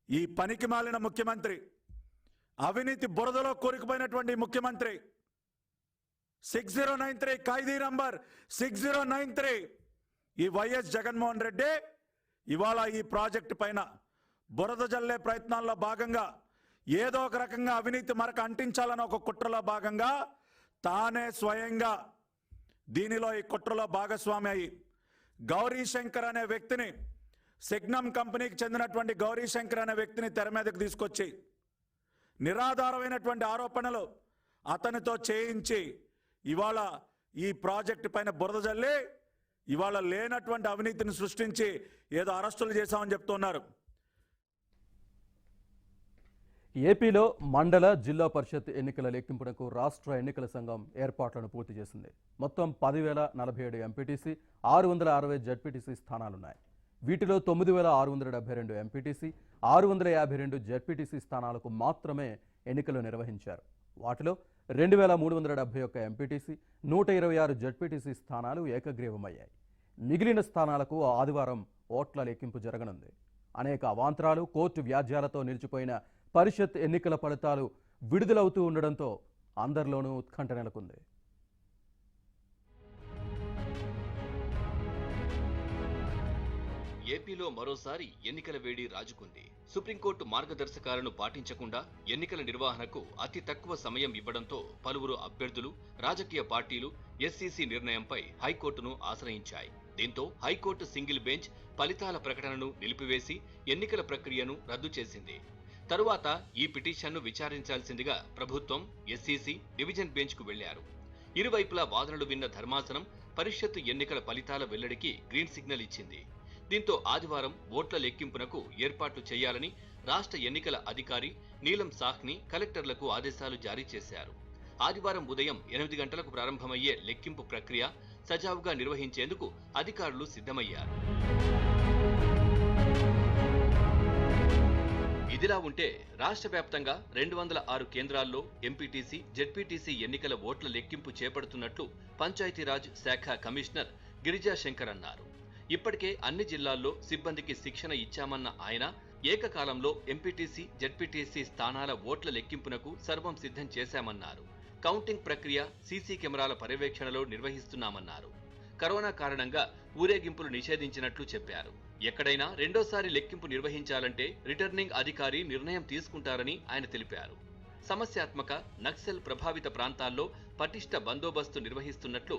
ఈ పనికి మాలిన ముఖ్యమంత్రి, అవినీతి బురదలో కూరుకుపోయినటువంటి ముఖ్యమంత్రి 6093 ఖైదీ నంబర్ 6093 ఈ వైఎస్ జగన్మోహన్ రెడ్డి ఇవాళ ఈ ప్రాజెక్టు పైన బురద జల్లే ప్రయత్నాల్లో భాగంగా ఏదో ఒక రకంగా అవినీతి మరక అంటించాలని ఒక కుట్రలో భాగంగా తానే స్వయంగా దీనిలో ఈ కుట్రలో భాగస్వామి అయ్యి గౌరీశంకర్ అనే వ్యక్తిని, సిగ్నం కంపెనీకి చెందినటువంటి గౌరీశంకర్ అనే వ్యక్తిని తెర మీదకు తీసుకొచ్చి నిరాధారమైనటువంటి ఆరోపణలు అతనితో చేయించి ఇవాళ ఈ ప్రాజెక్టు పైన బురద జల్లి ఇవాళ లేనటువంటి అవినీతిని సృష్టించి ఏదో అరెస్టులు చేశామని చెప్తున్నారు. ఏపీలో మండల, జిల్లా పరిషత్ ఎన్నికల లెక్కింపునకు రాష్ట్ర ఎన్నికల సంఘం ఏర్పాట్లను పూర్తి చేసింది. మొత్తం 10,047 ఎంపీటీసీ, 660 జడ్పీటీసీ స్థానాలున్నాయి. వీటిలో 9,672 ఎంపీటీసీ, 652 జడ్పీటీసీ స్థానాలకు మాత్రమే ఎన్నికలు నిర్వహించారు. వాటిలో 2,371 ఎంపీటీసీ, 126 జడ్పీటీసీ స్థానాలు ఏకగ్రీవమయ్యాయి. మిగిలిన స్థానాలకు ఆదివారం ఓట్ల లెక్కింపు జరగనుంది. అనేక అవాంతరాలు, కోర్టు వ్యాజ్యాలతో నిలిచిపోయిన పరిషత్ ఎన్నికల ఫలితాలు విడుదలవుతూ ఉండడంతో అందరిలోనూ ఉత్కంఠ నెలకొంది. ఏపీలో మరోసారి ఎన్నికల వేడి రాజుకుంది. సుప్రీంకోర్టు మార్గదర్శకాలను పాటించకుండా ఎన్నికల నిర్వహణకు అతి తక్కువ సమయం ఇవ్వడంతో పలువురు అభ్యర్థులు, రాజకీయ పార్టీలు ఎస్సీసీ నిర్ణయంపై హైకోర్టును ఆశ్రయించాయి. దీంతో హైకోర్టు సింగిల్ బెంచ్ ఫలితాల ప్రకటనను నిలిపివేసి ఎన్నికల ప్రక్రియను రద్దు చేసింది. తరువాత ఈ పిటిషన్ను విచారించాల్సిందిగా ప్రభుత్వం, ఎస్సీసీ డివిజన్ బెంచ్కు వెళ్లారు. ఇరువైపులా వాదనలు విన్న ధర్మాసనం పరిషత్తు ఎన్నికల ఫలితాల వెల్లడికి గ్రీన్ సిగ్నల్ ఇచ్చింది. దీంతో ఆదివారం ఓట్ల లెక్కింపునకు ఏర్పాట్లు చేయాలని రాష్ట్ర ఎన్నికల అధికారి నీలం సాహ్ని కలెక్టర్లకు ఆదేశాలు జారీ చేశారు. ఆదివారం ఉదయం 8 గంటలకు ప్రారంభమయ్యే లెక్కింపు ప్రక్రియ సజావుగా నిర్వహించేందుకు అధికారులు సిద్ధమయ్యారు. ఇదిలా ఉంటే రాష్ట్ర వ్యాప్తంగా 206 కేంద్రాల్లో ఎంపీటీసీ, జెడ్పీటీసీ ఎన్నికల ఓట్ల లెక్కింపు చేపడుతున్నట్లు పంచాయతీరాజ్ శాఖ కమిషనర్ గిరిజా శంకర్ అన్నారు. ఇప్పటికే అన్ని జిల్లాల్లో సిబ్బందికి శిక్షణ ఇచ్చామన్న ఆయన ఏకకాలంలో ఎంపీటీసీ, జెడ్పీటీసీ స్థానాల ఓట్ల లెక్కింపునకు సర్వం సిద్ధం చేశామన్నారు. కౌంటింగ్ ప్రక్రియ సీసీ కెమెరాల పర్యవేక్షణలో నిర్వహిస్తున్నామన్నారు. కరోనా కారణంగా ఊరేగింపులు నిషేధించినట్లు చెప్పారు. ఎక్కడైనా రెండోసారి లెక్కింపు నిర్వహించాలంటే రిటర్నింగ్ అధికారి నిర్ణయం తీసుకుంటారని ఆయన తెలిపారు. సమస్యాత్మక, నక్సల్ ప్రభావిత ప్రాంతాల్లో పటిష్ట బందోబస్తు నిర్వహిస్తున్నట్లు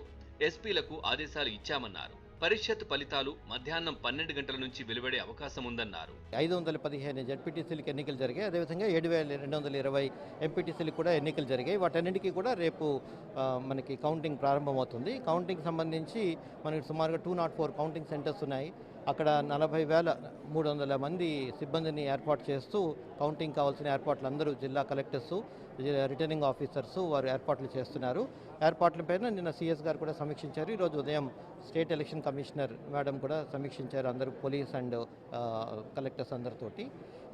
ఎస్పీలకు ఆదేశాలు ఇచ్చామన్నారు. పరిషత్ ఫలితాలు మధ్యాహ్నం 12 గంటల నుంచి వెలువడే అవకాశం ఉందన్నారు. 515 జెడ్పీటీసీలకు ఎన్నికలు జరిగాయి. అదేవిధంగా 7220 ఎంపీటీసీలకు కూడా ఎన్నికలు జరిగాయి. వాటన్నిటికీ కూడా రేపు మనకి కౌంటింగ్ ప్రారంభమవుతుంది. కౌంటింగ్ సంబంధించి మనకి సుమారుగా 204 కౌంటింగ్ సెంటర్స్ ఉన్నాయి. అక్కడ 40,300 మంది సిబ్బందిని ఏర్పాటు చేస్తూ కౌంటింగ్ కావాల్సిన ఏర్పాట్లు అందరూ జిల్లా కలెక్టర్సు, రిటర్నింగ్ ఆఫీసర్సు వారు ఏర్పాట్లు చేస్తున్నారు. ఏర్పాట్లపైన నిన్న సీఎస్ గారు కూడా సమీక్షించారు. ఈరోజు ఉదయం స్టేట్ ఎలక్షన్ కమిషనర్ మేడం కూడా సమీక్షించారు అందరూ పోలీస్ అండ్ కలెక్టర్స్ అందరితోటి.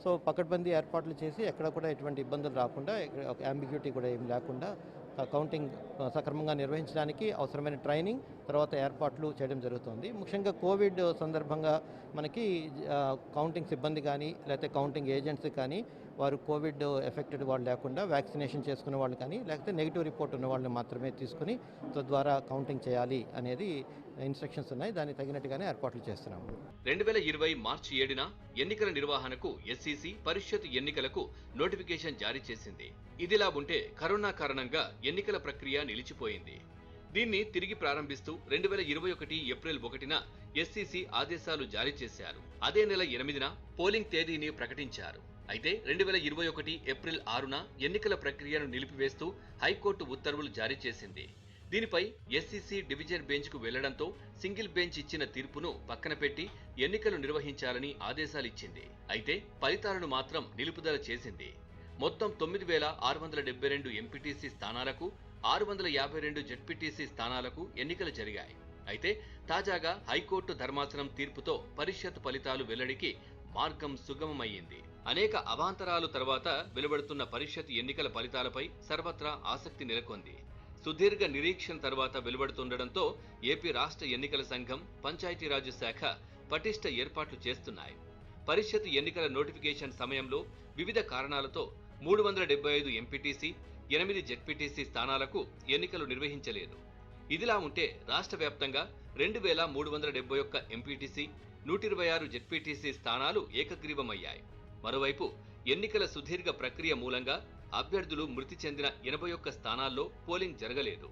సో పకడ్బందీ ఏర్పాట్లు చేసి ఎక్కడ కూడా ఎటువంటి ఇబ్బందులు రాకుండా, అంబిగ్యూటీ కూడా ఏం లేకుండా కౌంటింగ్ సక్రమంగా నిర్వహించడానికి అవసరమైన ట్రైనింగ్, తర్వాత ఏర్పాట్లు చేయడం జరుగుతుంది. ముఖ్యంగా కోవిడ్ సందర్భంగా మనకి కౌంటింగ్ సిబ్బంది కానీ లేకపోతే కౌంటింగ్ ఏజెంట్స్ కానీ వారు కోవిడ్ ఎఫెక్టెడ్ వాళ్ళు లేకుండా వ్యాక్సినేషన్ చేసుకున్న వాళ్ళు కానీ లేకపోతే నెగిటివ్ రిపోర్ట్ ఉన్న వాళ్ళని మాత్రమే తీసుకుని తద్వారా కౌంటింగ్ చేయాలి అనేది ఇన్స్ట్రక్షన్స్ ఉన్నాయి. దానికి తగినట్టుగానే ఏర్పాట్లు చేస్తున్నాము. 2020 మార్చి 7న ఎన్నికల నిర్వహణకు ఎస్సీసీ పరిషత్ ఎన్నికలకు నోటిఫికేషన్ జారీ చేసింది. ఇదిలా ఉంటే కరోనా కారణంగా ఎన్నికల ప్రక్రియ నిలిచిపోయింది. దీన్ని తిరిగి ప్రారంభిస్తూ 2021 ఏప్రిల్ 1న ఎస్సీసీ ఆదేశాలు జారీ చేశారు. అదే నెల 8న పోలింగ్ తేదీని ప్రకటించారు. అయితే 2021 ఏప్రిల్ 6న ఎన్నికల ప్రక్రియను నిలిపివేస్తూ హైకోర్టు ఉత్తర్వులు జారీ చేసింది. దీనిపై ఎస్సీసీ డివిజన్ బెంచ్కు వెళ్లడంతో సింగిల్ బెంచ్ ఇచ్చిన తీర్పును పక్కన పెట్టి ఎన్నికలు నిర్వహించాలని ఆదేశాలిచ్చింది. అయితే ఫలితాలను మాత్రం నిలుపుదల చేసింది. మొత్తం 9,672 ఎంపీటీసీ స్థానాలకు, 652 జెడ్పీటీసీ స్థానాలకు ఎన్నికలు జరిగాయి. అయితే తాజాగా హైకోర్టు ధర్మాసనం తీర్పుతో పరిషత్ ఫలితాలు వెల్లడికి మార్గం సుగమమయ్యింది. అనేక అవాంతరాలు తర్వాత వెలువడుతున్న పరిషత్ ఎన్నికల ఫలితాలపై సర్వత్రా ఆసక్తి నెలకొంది. సుదీర్ఘ నిరీక్షణ తర్వాత వెలువడుతుండటంతో ఏపీ రాష్ట్ర ఎన్నికల సంఘం, పంచాయతీరాజ్ శాఖ పటిష్ట ఏర్పాట్లు చేస్తున్నాయి. పరిషత్ ఎన్నికల నోటిఫికేషన్ సమయంలో వివిధ కారణాలతో 375 ఎంపీటీసీ, 8 జెడ్పీటీసీ స్థానాలకు ఎన్నికలు నిర్వహించలేదు. ఇదిలా ఉంటే రాష్ట్ర వ్యాప్తంగా 2,371 ఎంపీటీసీ, 126 జెడ్పీటీసీ స్థానాలు ఏకగ్రీవమయ్యాయి. మరోవైపు ఎన్నికల సుదీర్ఘ ప్రక్రియ మూలంగా అభ్యర్థులు మృతి చెందిన 81 స్థానాల్లో పోలింగ్ జరగలేదు.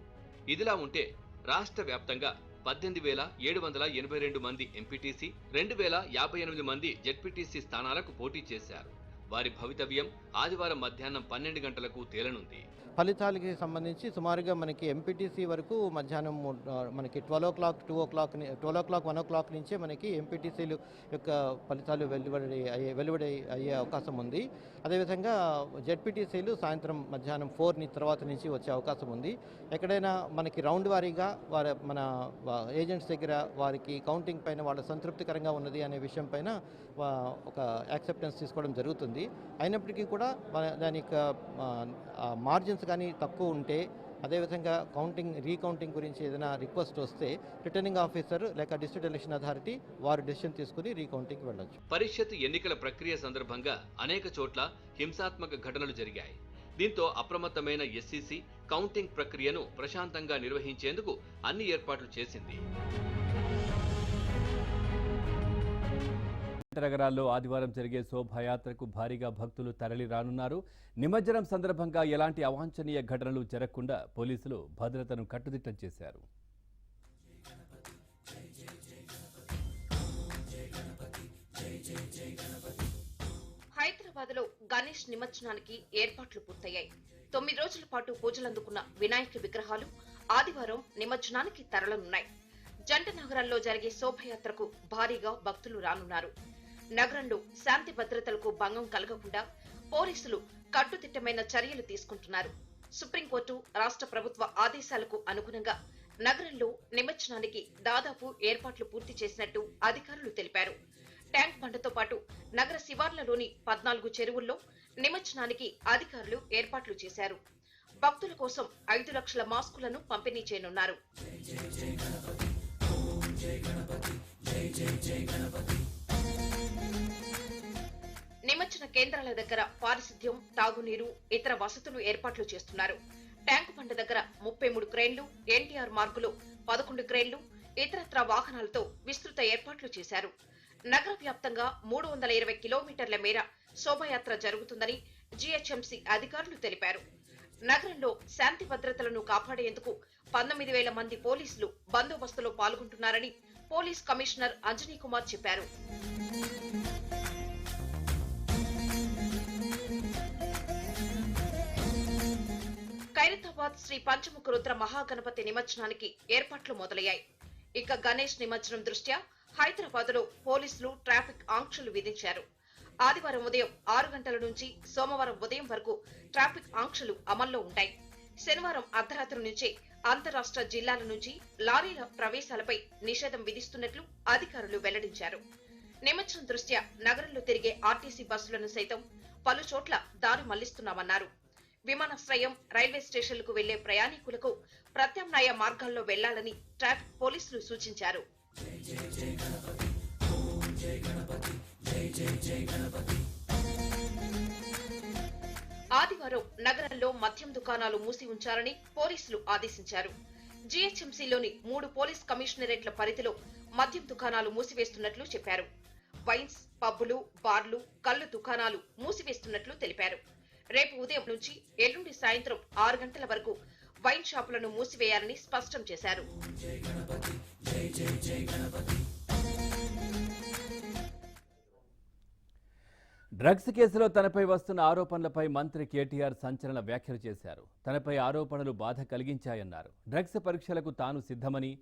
ఇదిలా ఉంటే రాష్ట్ర వ్యాప్తంగా 18,782 మంది ఎంపీటీసీ, 2,058 మంది జెడ్పీటీసీ స్థానాలకు పోటీ చేశారు. వారి భవితవ్యం ఆదివారం మధ్యాహ్నం 12 గంటలకు తేలనుంది. ఫలితాలకి సంబంధించి సుమారుగా మనకి ఎంపీటీసీ వరకు మధ్యాహ్నం మనకి 12 o'clock, 2 o'clock, 12 o'clock, 1 o'clock నుంచే మనకి ఎంపీటీసీలు యొక్క ఫలితాలు వెలువడి అయ్యే అవకాశం ఉంది. అదేవిధంగా జెడ్పీటీసీలు సాయంత్రం మధ్యాహ్నం 4 తర్వాత నుంచి వచ్చే అవకాశం ఉంది. ఎక్కడైనా మనకి రౌండ్ వారీగా మన ఏజెంట్స్ దగ్గర వారికి కౌంటింగ్ పైన వాళ్ళ సంతృప్తికరంగా ఉన్నది అనే విషయం పైన ఒక యాక్సెప్టెన్స్ తీసుకోవడం జరుగుతుంది. అయినప్పటికీ కూడా దాని యొక్క మార్జిన్స్ కానీ తక్కువ ఉంటే, అదేవిధంగా రీకౌంటింగ్ గురించి ఏదైనా రిక్వెస్ట్ వస్తే రిటర్నింగ్ ఆఫీసర్ లేక డిస్ట్రిక్ట్ ఎలక్షన్ అథారిటీ వారు డెసిషన్ తీసుకుని రీకౌంటింగ్ వెళ్ళొచ్చు. పరిషత్ ఎన్నికల ప్రక్రియ సందర్భంగా అనేక చోట్ల హింసాత్మక ఘటనలు జరిగాయి. దీంతో అప్రమత్తమైన ఎస్సీసీ కౌంటింగ్ ప్రక్రియను ప్రశాంతంగా నిర్వహించేందుకు అన్ని ఏర్పాట్లు చేసింది. నగరాల్లో ఆదివారం జరిగే శోభాయాత్రకు భారీగా భక్తులు తరలి రానున్నారు. నిమజ్జనం సందర్భంగా ఎలాంటి అవాంఛనీయ ఘటనలు జరగకుండా పోలీసులు భద్రతను కట్టుదిట్టం చేశారు. హైదరాబాద్ లో గణేష్ నిమజ్జనానికి ఏర్పాట్లు పూర్తయ్యాయి. 9 రోజుల పాటు పూజలందుకున్న వినాయక విగ్రహాలు ఆదివారం నిమజ్జనానికి తరలనున్నాయి. జంట నగరాల్లో జరిగే శోభయాత్రకు భారీగా భక్తులు రానున్నారు. నగరంలో శాంతి భద్రతలకు భంగం కలగకుండా పోలీసులు కట్టుదిట్టమైన చర్యలు తీసుకుంటున్నారు. సుప్రీంకోర్టు రాష్ట్ర ప్రభుత్వ ఆదేశాలకు అనుగుణంగా నగరంలో నిమజ్జనానికి దాదాపు ఏర్పాట్లు పూర్తి చేసినట్టు అధికారులు తెలిపారు. ట్యాంక్ బండతో పాటు నగర శివార్లలోని 14 చెరువుల్లో నిమజ్జనానికి అధికారులు ఏర్పాట్లు చేశారు. భక్తుల కోసం 5 లక్షల మాస్కులను పంపిణీ చేయనున్నారు. నిమజ్జన కేంద్రాల దగ్గర పారిశుద్ధ్యం, తాగునీరు, ఇతర వసతులు ఏర్పాట్లు చేస్తున్నారు. ట్యాంకు బండ దగ్గర 33 క్రేన్లు, ఎన్టీఆర్ మార్గులో 11 క్రేన్లు, ఇతరత్ర వాహనాలతో విస్తృత ఏర్పాట్లు చేశారు. నగర వ్యాప్తంగా 320 కిలోమీటర్ల మేర శోభయాత్ర జరుగుతుందని జీహెచ్ఎంసీ అధికారులు తెలిపారు. నగరంలో శాంతి భద్రతలను కాపాడేందుకు 19,000 మంది పోలీసులు బందోబస్తులో పాల్గొంటున్నారని పోలీస్ కమిషనర్ అంజనీ కుమార్ చెప్పారు. ఖైరతాబాద్ శ్రీ పంచముఖ రుద్ర మహాగణపతి నిమజ్జనానికి ఏర్పాట్లు మొదలయ్యాయి. ఇక గణేష్ నిమజ్జనం దృష్ట్యా హైదరాబాద్ లో పోలీసులు ట్రాఫిక్ ఆంక్షలు విధించారు. ఆదివారం ఉదయం 6 గంటల నుంచి సోమవారం ఉదయం వరకు ట్రాఫిక్ ఆంక్షలు అమల్లో ఉంటాయి. శనివారం అర్ధరాత్రి నుంచే అంతరాష్ట్ర జిల్లాల నుంచి లారీల ప్రవేశాలపై నిషేధం విధిస్తున్నట్లు అధికారులు వెల్లడించారు. నిమజ్జనం దృష్ట్యా నగరంలో తిరిగే ఆర్టీసీ బస్సులను సైతం పలు చోట్ల దారి మళ్లిస్తున్నామన్నారు. విమానాశ్రయం, రైల్వే స్టేషన్లకు వెళ్లే ప్రయాణికులకు ప్రత్యామ్నాయ మార్గాల్లో వెళ్లాలని ట్రాఫిక్ పోలీసులు సూచించారు. ఆదివారం నగరంలో మద్యం దుకాణాలు మూసి ఉంచాలని పోలీసులు ఆదేశించారు. జీహెచ్ఎంసీలోని 3 పోలీస్ కమిషనరేట్ల పరిధిలో మద్యం దుకాణాలు మూసివేస్తున్నట్లు చెప్పారు. వైన్స్, పబ్బులు, బార్లు, కల్లు దుకాణాలు మూసివేస్తున్నట్లు తెలిపారు. రేపు ఉదయం నుంచి ఎల్లుండి సాయంత్రం 6 గంటల వరకు వైన్ షాపులను మూసివేయాలని స్పష్టం చేశారు. డ్రగ్స్ కేసులో తనపై వస్తున్న ఆరోపణలపై మంత్రి కేటీఆర్ సంచలన వ్యాఖ్యలు చేశారు. తనపై ఆరోపణలు బాధ కలిగించాయన్నారు. డ్రగ్స్ పరీక్షలకు తాను సిద్ధమని,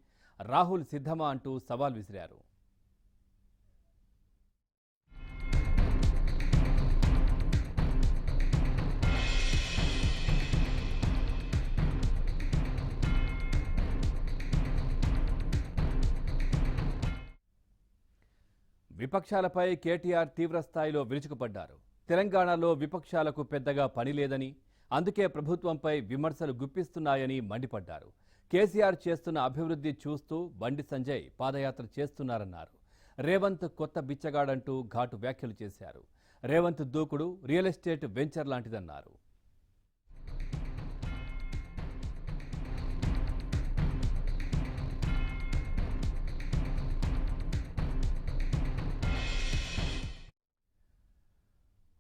రాహుల్ సిద్ధమా అంటూ సవాల్ విసిరారు. విపక్షాలపై కేటీఆర్ తీవ్రస్థాయిలో విరుచుకుపడ్డారు. తెలంగాణలో విపక్షాలకు పెద్దగా పని లేదని, అందుకే ప్రభుత్వంపై విమర్శలు గుప్పిస్తున్నాయని మండిపడ్డారు. కేసీఆర్ చేస్తున్న అభివృద్ధి చూస్తూ బండి సంజయ్ పాదయాత్ర చేస్తున్నారన్నారు. రేవంత్ కొత్త బిచ్చగాడంటూ ఘాటు వ్యాఖ్యలు చేశారు. రేవంత్ దూకుడు రియల్ ఎస్టేట్ వెంచర్ లాంటిదన్నారు.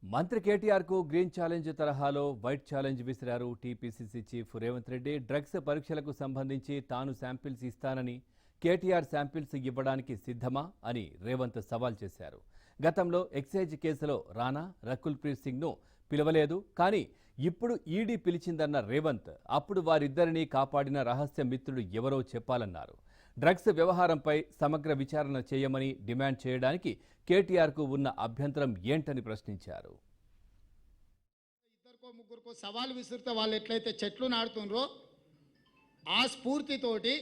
మంత్రి కేటీఆర్కు గ్రీన్ ఛాలెంజ్ తరహాలో వైట్ ఛాలెంజ్ విసిరారు TPCC chief Revanth Reddy. Drugs పరీక్షలకు సంబంధించి తాను శాంపిల్స్ ఇస్తానని, కేటీఆర్ శాంపిల్స్ ఇవ్వడానికి సిద్ధమా అని రేవంత్ సవాల్ చేశారు. గతంలో ఎక్సైజ్ కేసులో రానా, రకుల్ ప్రీత్ సింగ్ను పిలవలేదు, కానీ ఇప్పుడు ఈడీ పిలిచిందన్న రేవంత్ అప్పుడు వారిద్దరినీ కాపాడిన రహస్య మిత్రుడు ఎవరో చెప్పాలన్నారు. డ్రగ్స్ వ్యవహారంపై సమగ్ర విచారణ చేయమని డిమాండ్ చేయడానికి కేటీఆర్కు ఉన్న అభ్యంతరం ఏంటని ప్రశ్నించారు. ఇద్దరికో ముగ్గురికో సవాల్ విసిరితే వాళ్ళు ఎట్లయితే చెట్లు నాడుతుండ్రో ఆ స్ఫూర్తితోటి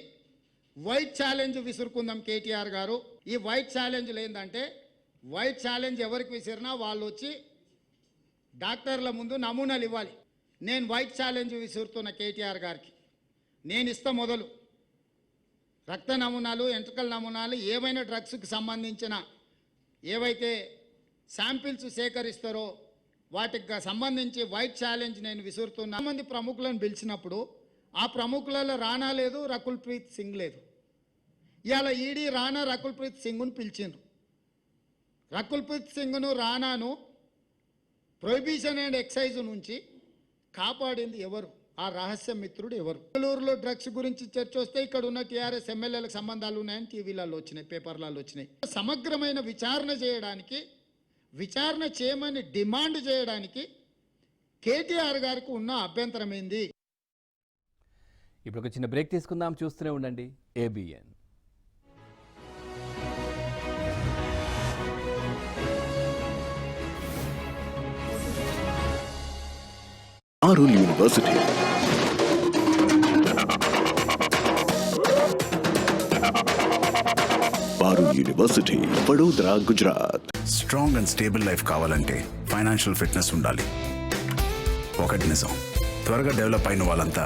వైట్ ఛాలెంజ్ విసురుకుందాం కేటీఆర్ గారు. ఈ వైట్ ఛాలెంజ్లు ఏంటంటే, వైట్ ఛాలెంజ్ ఎవరికి విసిరినా వాళ్ళు వచ్చి డాక్టర్ల ముందు నమూనాలు ఇవ్వాలి. నేను వైట్ ఛాలెంజ్ విసురుతున్న కేటీఆర్ గారికి నేను ఇస్తా మొదలు రక్త నమూనాలు, ఎంట్రకల నమూనాలు, ఏవైనా డ్రగ్స్కి సంబంధించిన ఏవైతే శాంపిల్స్ సేకరిస్తారో వాటికి సంబంధించి వైట్ ఛాలెంజ్ నేను విసురుతున్నా. మంది ప్రముఖులను పిలిచినప్పుడు ఆ ప్రముఖులలో రానా లేదు, రకుల్ ప్రీత్ సింగ్ లేదు. ఇవాళ ఈడీ రానా, రకుల్ ప్రీత్ సింగ్ను పిలిచిండ్రు. రకుల్ప్రీత్ సింగ్ను రానాను ప్రొహిబిషన్ అండ్ ఎక్సైజ్ నుంచి కాపాడింది ఎవరు? ఆ రహస్య మిత్రుడు ఎవరు? బెంగళూరులో డ్రగ్స్ గురించి చర్చ వస్తే ఇక్కడ ఉన్న టీఆర్ఎస్ ఎమ్మెల్యేలకు సంబంధాలు ఉన్నాయని టీవీలలో వచ్చినాయి, పేపర్లలో వచ్చినాయి. సమగ్రమైన విచారణ చేయడానికి, విచారణ చేయమని డిమాండ్ చేయడానికి కేటీఆర్ గారికి ఉన్న అభ్యంతరం ఏంది? ఇప్పుడు ఒక చిన్న బ్రేక్ తీసుకుందాం, చూస్తూనే ఉండండి ABN. Arul University. Arul University, Vadodara, Gujarat. Strong and stable life కావాలంటే ఫైనాన్షియల్ ఫిట్నెస్ ఉండాలి. ఒకటి నిజం, త్వరగా డెవలప్ అయిన వాళ్ళంతా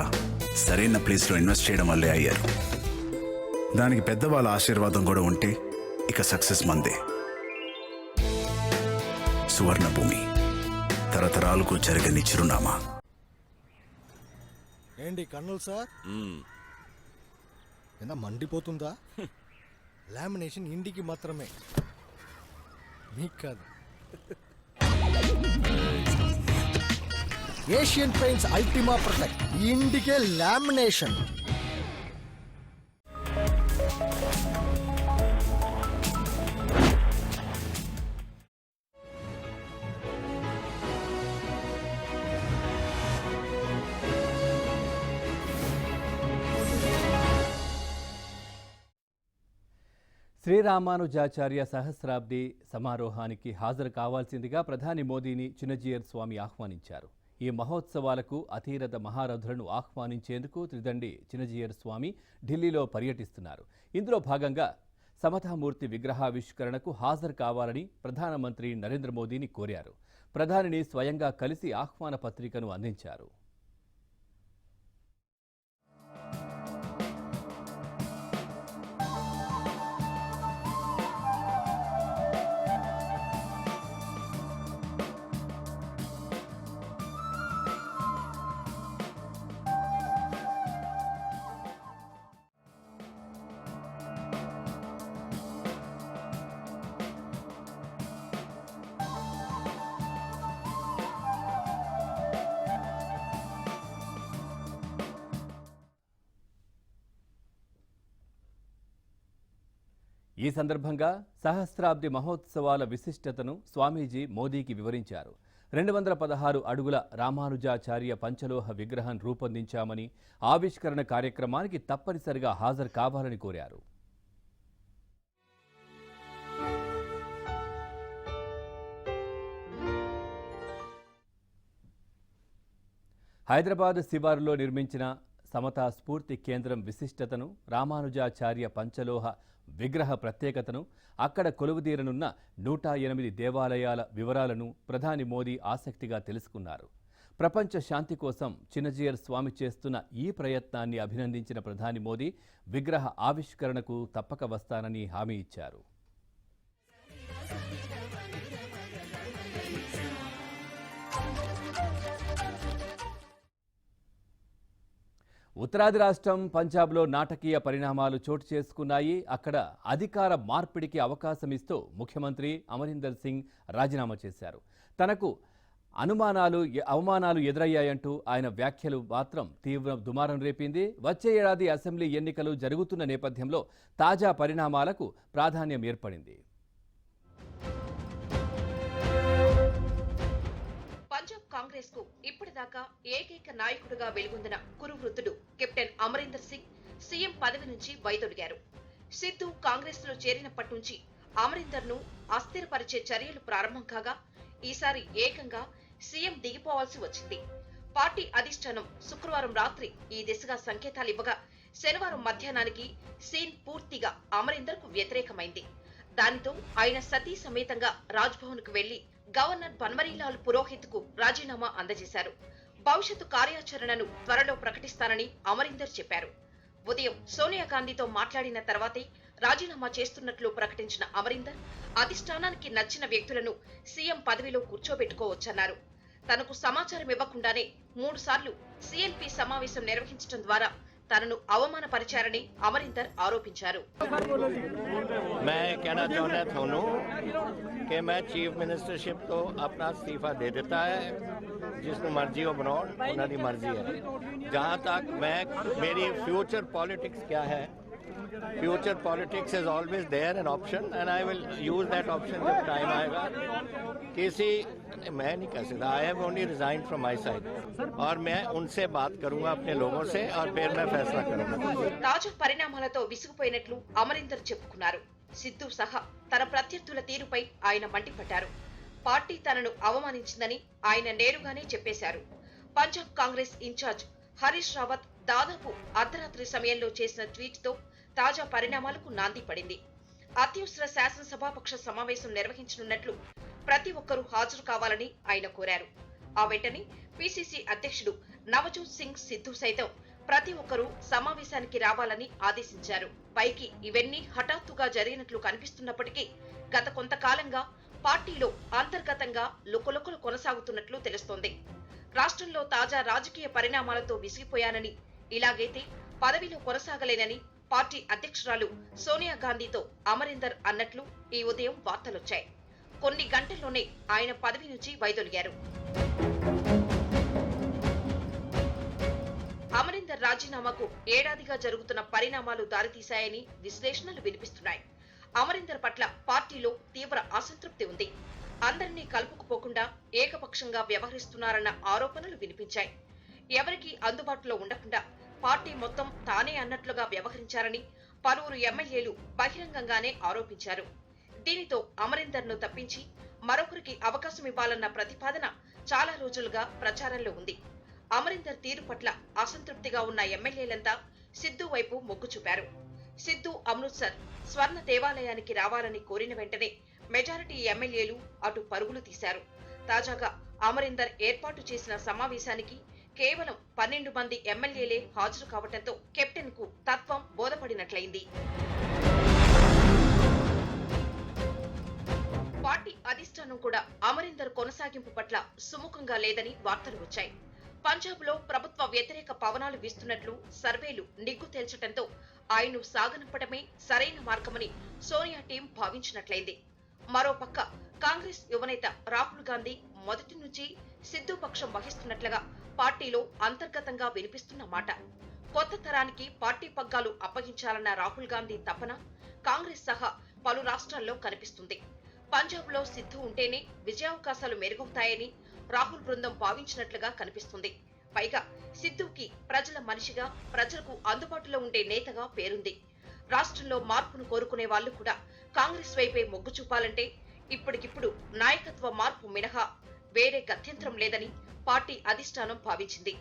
సరైన ప్లేస్లో ఇన్వెస్ట్ చేయడం వల్లే అయ్యారు. దానికి పెద్దవాళ్ళ ఆశీర్వాదం కూడా ఉంటే ఇక సక్సెస్ మందే. సువర్ణ భూమి, తరతరాలకు జరగని చిరునామా. ఏంటి కర్నూలు సార్, ఏనా మండిపోతుందా? లామినేషన్ ఇంటికి మాత్రమే, మీకు కాదు. ఏషియన్ పెయింట్స్ అల్టిమా ప్రొటెక్ట్, ఇంటికే లామినేషన్. శ్రీరామానుజాచార్య సహస్రాబ్ది సమారోహానికి హాజరు కావాల్సిందిగా ప్రధాని మోదీని చిన్నజీయర్ స్వామి ఆహ్వానించారు. ఈ మహోత్సవాలకు అతిరథ మహారథులను ఆహ్వానించేందుకు త్రిదండి చిన్నజీయర్ స్వామి ఢిల్లీలో పర్యటిస్తున్నారు. ఇందులో భాగంగా సమతామూర్తి విగ్రహావిష్కరణకు హాజరు కావాలని ప్రధానమంత్రి నరేంద్ర మోదీని కోరారు. ప్రధానిని స్వయంగా కలిసి ఆహ్వాన పత్రికను అందించారు. ఈ సందర్భంగా సహస్రాబ్ది మహోత్సవాల విశిష్టతను స్వామీజీ మోదీకి వివరించారు. 216 అడుగుల రామానుజాచార్య పంచలోహ విగ్రహం రూపొందించామని, ఆవిష్కరణ కార్యక్రమానికి తప్పనిసరిగా హాజరు కావాలని కోరారు. హైదరాబాద్ శివారులో నిర్మించిన సమతా స్ఫూర్తి కేంద్రం విశిష్టతను, రామానుజాచార్య పంచలోహ విగ్రహ ప్రత్యేకతను, అక్కడ కొలువుదీరనున్న 108 దేవాలయాల వివరాలను ప్రధాని మోదీ ఆసక్తిగా తెలుసుకున్నారు. ప్రపంచ శాంతి కోసం చిన్నజీయర్ స్వామి చేస్తున్న ఈ ప్రయత్నాన్ని అభినందించిన ప్రధాని మోదీ విగ్రహ ఆవిష్కరణకు తప్పక వస్తానని హామీ ఇచ్చారు. ఉత్తరాది రాష్ట్రం పంజాబ్లో నాటకీయ పరిణామాలు చోటు చేసుకున్నాయి. అక్కడ అధికార మార్పిడికి అవకాశం ఇస్తూ ముఖ్యమంత్రి అమరీందర్ సింగ్ రాజీనామా చేశారు. తనకు అవమానాలు ఎదురయ్యాయంటూ ఆయన వ్యాఖ్యలు మాత్రం తీవ్ర దుమారం రేపింది. వచ్చే ఏడాది అసెంబ్లీ ఎన్నికలు జరుగుతున్న నేపథ్యంలో తాజా పరిణామాలకు ప్రాధాన్యం ఏర్పడింది. పంజాబ్ కాంగ్రెస్ కు ఇప్పటిదాకా ఏకైక నాయకుడిగా వెలుగొందిన కురువృద్ధుడు కెప్టెన్ అమరీందర్ సింగ్ సీఎం పదవి నుంచి వైదొలిగారు. సిద్ధు కాంగ్రెస్ లో చేరినప్పటి నుంచి అమరీందర్ ను అస్థిరపరిచే చర్యలు ప్రారంభం కాగా ఈసారి ఏకంగా సీఎం దిగిపోవాల్సి వచ్చింది. పార్టీ అధిష్టానం శుక్రవారం రాత్రి ఈ దిశగా సంకేతాలు ఇవ్వగా శనివారం మధ్యాహ్నానికి సీన్ పూర్తిగా అమరీందర్ కు వ్యతిరేకమైంది. దానితో ఆయన సతీ సమేతంగా రాజ్భవన్ కు వెళ్లి గవర్నర్ బన్వరీలాల్ పురోహిత్ కు రాజీనామా అందజేశారు. భవిష్యత్తు కార్యాచరణను త్వరలో ప్రకటిస్తానని అమరీందర్ చెప్పారు. ఉదయం సోనియా గాంధీతో మాట్లాడిన తర్వాతే రాజీనామా చేస్తున్నట్లు ప్రకటించిన అమరీందర్ అధిష్టానానికి నచ్చిన వ్యక్తులను సీఎం పదవిలో కూర్చోబెట్టుకోవచ్చన్నారు. తనకు సమాచారం ఇవ్వకుండానే 3 సార్లు సీఎల్పీ సమావేశం నిర్వహించడం ద్వారా తనను అవమానపరిచారని అమరీందర్ ఆరోపించారు. मैं कहना चाहता थानू कि मैं चीफ मिनिस्टरशिप तो अपना इस्तीफा दे देता है, जिसमें मर्जी हो बनाओ, उन्होंने मर्जी है। जहाँ तक मैं मेरी फ्यूचर पॉलिटिक्स क्या है, future politics is always there an option and I will use that option जब टाइम आएगा। किसी मैं नहीं कह सकता, I have only resign from my side और मैं उनसे बात करूंगा अपने लोगों से और फिर मैं फैसला करूंगा। తాజా పరిణామాలతో విసుగుపోయినట్లు అమరీందర్ చెప్పుకున్నారు. సిద్ధు సహా తన ప్రత్యర్థుల తీరుపై ఆయన మండిపడ్డారు. పార్టీ తనను అవమానించిందని ఆయన నేరుగానే చెప్పేశారు. పంజాబ్ కాంగ్రెస్ ఇన్ఛార్జ్ హరీష్ రావత్ దాదాపు అర్ధరాత్రి సమయంలో చేసిన ట్వీట్ తో తాజా పరిణామాలకు నాంది పడింది. అత్యవసర శాసనసభాపక్ష సమావేశం నిర్వహించనున్నట్లు ప్రతి ఒక్కరూ హాజరు కావాలని ఆయన కోరారు. ఆ వెంటనే పిసిసి అధ్యక్షుడు నవజోత్ సింగ్ సిద్ధు సైతం ప్రతి ఒక్కరూ సమావేశానికి రావాలని ఆదేశించారు. పైకి ఇవన్నీ హఠాత్తుగా జరిగినట్లు కనిపిస్తున్నప్పటికీ గత కొంతకాలంగా పార్టీలో అంతర్గతంగా లుకలుకలు కొనసాగుతున్నట్లు తెలుస్తోంది. రాష్ట్రంలో తాజా రాజకీయ పరిణామాలతో విసిగిపోయానని, ఇలాగైతే పదవిలో కొనసాగలేనని పార్టీ అధ్యక్షురాలు సోనియా గాంధీతో అమరీందర్ అన్నట్లు ఈ ఉదయం వార్తలొచ్చాయి. కొన్ని గంటల్లోనే ఆయన పదవి నుంచి వైదొలిగారు. అమరీందర్ రాజీనామాకు ఏడాదిగా జరుగుతున్న పరిణామాలు దారితీశాయని విశ్లేషణలు వినిపిస్తున్నాయి. అమరీందర్ పట్ల పార్టీలో తీవ్ర అసంతృప్తి ఉంది. అందరినీ కలుపుకుపోకుండా ఏకపక్షంగా వ్యవహరిస్తున్నారన్న ఆరోపణలు వినిపించాయి. ఎవరికీ అందుబాటులో ఉండకుండా పార్టీ మొత్తం తానే అన్నట్లుగా వ్యవహరించారని పలువురు ఎమ్మెల్యేలు బహిరంగంగానే ఆరోపించారు. దీనితో అమరీందర్ ను తప్పించి మరొకరికి అవకాశం ఇవ్వాలన్న ప్రతిపాదన చాలా రోజులుగా ప్రచారంలో ఉంది. అమరీందర్ తీరు పట్ల అసంతృప్తిగా ఉన్న ఎమ్మెల్యేలంతా సిద్ధు వైపు మొగ్గు చూపారు. సిద్ధు అమృత్సర్ స్వర్ణ దేవాలయానికి రావాలని కోరిన వెంటనే మెజారిటీ ఎమ్మెల్యేలు అటు పరుగులు తీశారు. తాజాగా అమరీందర్ ఏర్పాటు చేసిన సమావేశానికి కేవలం 12 మంది ఎమ్మెల్యేలే హాజరు కావడంతో కెప్టెన్ కు తత్వం బోధపడినట్లయింది. పార్టీ అధిష్టానం కూడా అమరీందర్ కొనసాగింపు పట్ల సుముఖంగా లేదని వార్తలు వచ్చాయి. పంజాబ్ లో ప్రభుత్వ వ్యతిరేక పవనాలు వీస్తున్నట్లు సర్వేలు నిగ్గు తేల్చడంతో ఆయన్ను సాగనంపడమే సరైన మార్గమని సోనియా టీం భావించినట్లయింది. మరోపక్క కాంగ్రెస్ యువనేత రాహుల్ గాంధీ మొదటి నుంచి సిద్ధు పక్షం వహిస్తున్నట్లుగా పార్టీలో అంతర్గతంగా వినిపిస్తున్న మాట. కొత్త తరానికి పార్టీ పగ్గాలు అప్పగించాలన్న రాహుల్ గాంధీ తపన కాంగ్రెస్ సహా పలు రాష్ట్రాల్లో కనిపిస్తుంది. పంజాబ్ లో సిద్ధు ఉంటేనే విజయావకాశాలు మెరుగవుతాయని రాహుల్ బృందం భావించినట్లుగా కనిపిస్తుంది. పైగా సిద్ధుకి ప్రజల మనిషిగా, ప్రజలకు అందుబాటులో ఉండే నేతగా పేరుంది. రాష్ట్రంలో మార్పును కోరుకునే వాళ్లు కూడా కాంగ్రెస్ వైపే మొగ్గు చూపాలంటే ఇప్పటికిప్పుడు నాయకత్వ మార్పు మినహా వేరే గత్యంతరం లేదని పార్టీ అధిష్టానం భావించింది.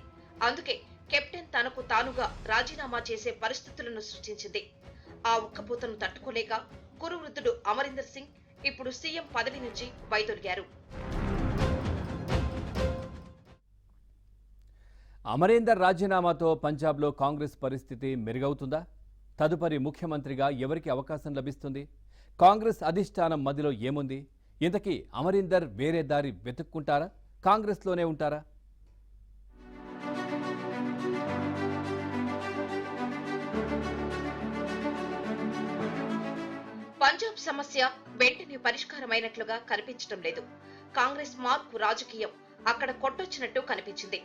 అందుకే కెప్టెన్ తనకు తానుగా రాజీనామా చేసే పరిస్థితులను సృష్టించింది. ఆ ఉక్కపోతను తట్టుకోలేక కురువృద్ధుడు అమరీందర్ సింగ్ ఇప్పుడు సీఎం పదవి నుంచి వైదొలిగారు. అమరీందర్ రాజీనామాతో పంజాబ్లో కాంగ్రెస్ పరిస్థితి మెరుగవుతుందా? తదుపరి ముఖ్యమంత్రిగా ఎవరికి అవకాశం లభిస్తుంది? కాంగ్రెస్ అధిష్టానం మధ్యలో ఏముంది? ఇంతకీ అమరీందర్ వేరే దారి వెతుక్కుంటారా? కాంగ్రెస్లోనే ఉంటారా? పంజాబ్ సమస్య వెంటనే పరిష్కారమైనట్లుగా కనిపించడం లేదు. కాంగ్రెస్ మార్పు రాజకీయం అక్కడ కొట్టొచ్చినట్టు కనిపించింది.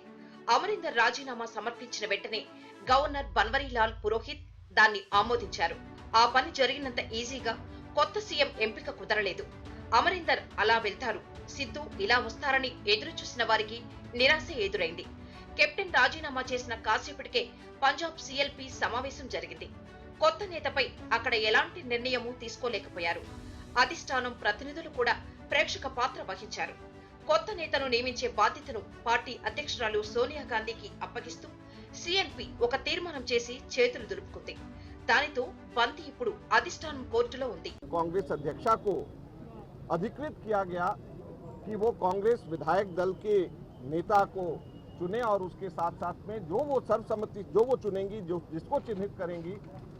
అమరీందర్ రాజీనామా సమర్పించిన వెంటనే గవర్నర్ బన్వరీలాల్ పురోహిత్ దాన్ని ఆమోదించారు. ఆ పని జరిగినంత ఈజీగా కొత్త సీఎం ఎంపిక కుదరలేదు. అమరీందర్ అలా వెళ్తారు, సిద్ధు ఇలా వస్తారని ఎదురు చూసిన వారికి నిరాశ ఎదురైంది. కెప్టెన్ రాజీనామా చేసిన కాసేపటికే పంజాబ్ సీఎల్పీ సమావేశం జరిగింది. కొత్త నేతపై అక్కడ ఎలాంటి నిర్ణయమూ తీసుకోలేకపోయారు. అధిష్టానం ప్రతినిధులు కూడా ప్రేక్షక పాత్ర వహించారు. కొత్త నేతను నియమించే బాధ్యతను పార్టీ అధ్యక్షురాలు సోనియా గాంధీకి అప్పగిస్తూ సీఎల్పీ ఒక తీర్మానం చేసి చేతులు దులుపుకుంది. దానితో బంతి ఇప్పుడు అధిష్టానం కోర్టులో ఉంది. कांग्रेस अध्यक्षा को अधिकृत किया गया कि वो कांग्रेस विधायक दल के नेता को चुने और उसके साथ साथ में जो वो सर्वसम्मति जो वो चुनेंगी, जो जिसको चिन्हित करेंगी,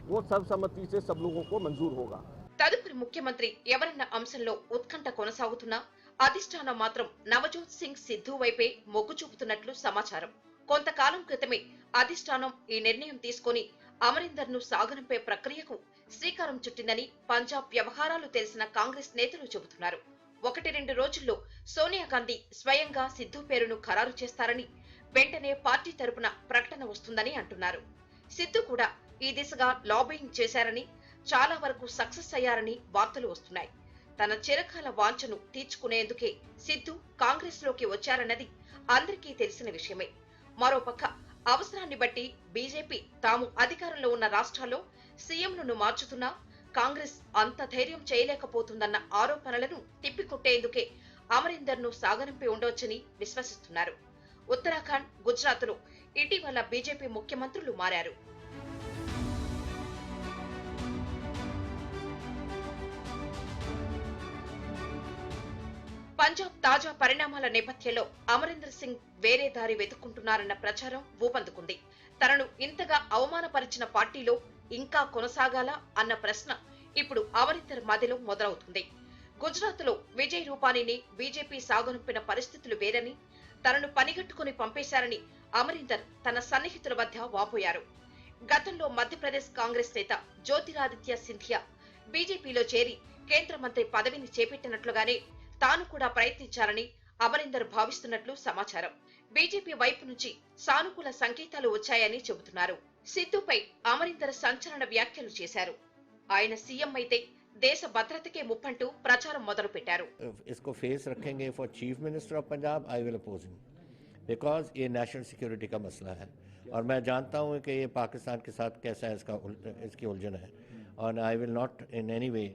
वो सर्वसम्मति से सब लोगों को मंजूर होगा. తదుపరి ముఖ్యమంత్రి ఎవరన్న అంశంలో ఉత్కంఠ కొనసాగుతున్నా అధిష్టానం మాత్రం నవజోత్ సింగ్ సిద్ధు వైపే మొగ్గు చూపుతున్నట్లు సమాచారం. కొంతకాలం క్రితమే అధిష్టానం ఈ నిర్ణయం తీసుకుని అమరీందర్ ను సాగనంపే ప్రక్రియకు శ్రీకారం చుట్టిందని పంజాబ్ వ్యవహారాలు తెలిసిన కాంగ్రెస్ నేతలు చెబుతున్నారు. 1-2 రోజుల్లో సోనియా గాంధీ స్వయంగా సిద్ధు పేరును ఖరారు చేస్తారని, వెంటనే పార్టీ తరపున ప్రకటన వస్తుందని అంటున్నారు. సిద్ధు కూడా ఈ దిశగా లాబింగ్ చేశారని, చాలా వరకు సక్సెస్ అయ్యారని వార్తలు వస్తున్నాయి. తన చిరకాల వాంఛను తీర్చుకునేందుకే సిద్ధు కాంగ్రెస్ లోకి వచ్చారన్నది అందరికీ తెలిసిన విషయమే. మరోపక్క అవసరాన్ని బట్టి బీజేపీ తాము అధికారంలో ఉన్న రాష్ట్రాల్లో సీఎంలను మార్చుతున్నా కాంగ్రెస్ అంత ధైర్యం చేయలేకపోతుందన్న ఆరోపణలను తిప్పికొట్టేందుకే అమరీందర్ ను సాగనంపి ఉండవచ్చని విశ్వసిస్తున్నారు. ఉత్తరాఖండ్, గుజరాత్లో ఇటీవల బీజేపీ ముఖ్యమంత్రులు మారారు. పంజాబ్ తాజా పరిణామాల నేపథ్యంలో అమరీందర్ సింగ్ వేరే దారి వెతుక్కుంటున్నారన్న ప్రచారం ఊపందుకుంది. తనను ఇంతగా అవమానపరిచిన పార్టీలో ఇంకా కొనసాగాలా అన్న ప్రశ్న ఇప్పుడు అమరీందర్ మదిలో మొదలవుతుంది. గుజరాత్లో విజయ్ రూపానీని బీజేపీ సాగనంపిన పరిస్థితులు వేరని, తనను పనిగట్టుకుని పంపేశారని అమరీందర్ తన సన్నిహితుల వద్ద వాపోయారు. గతంలో మధ్యప్రదేశ్ కాంగ్రెస్ నేత జ్యోతిరాదిత్య సింధియా బీజేపీలో చేరి కేంద్ర మంత్రి పదవిని చేపట్టినట్లుగానే తాను కూడా ప్రయత్నించాలని అమరీందర్ భావిస్తున్నట్లు సమాచారం. బీజేపీ వైపు నుంచి సానుకూల సంకేతాలు వచ్చాయని చెబుతున్నారు. సిద్ధుపై అమరీందర్ సంచలన వ్యాఖ్యలు చేశారు. ఆయన సీఎం అయితే దేశ భద్రతకే ముప్పంటూ ప్రచారం మొదలుపెట్టారు. इसको फेस रखेंगे for chief minister of Punjab, I will oppose him because ये नेशनल सिक्योरिटी का मसला है और मैं जानता हूं कि ये पाकिस्तान के साथ कैसा इसकी उलझन है और I will not in any way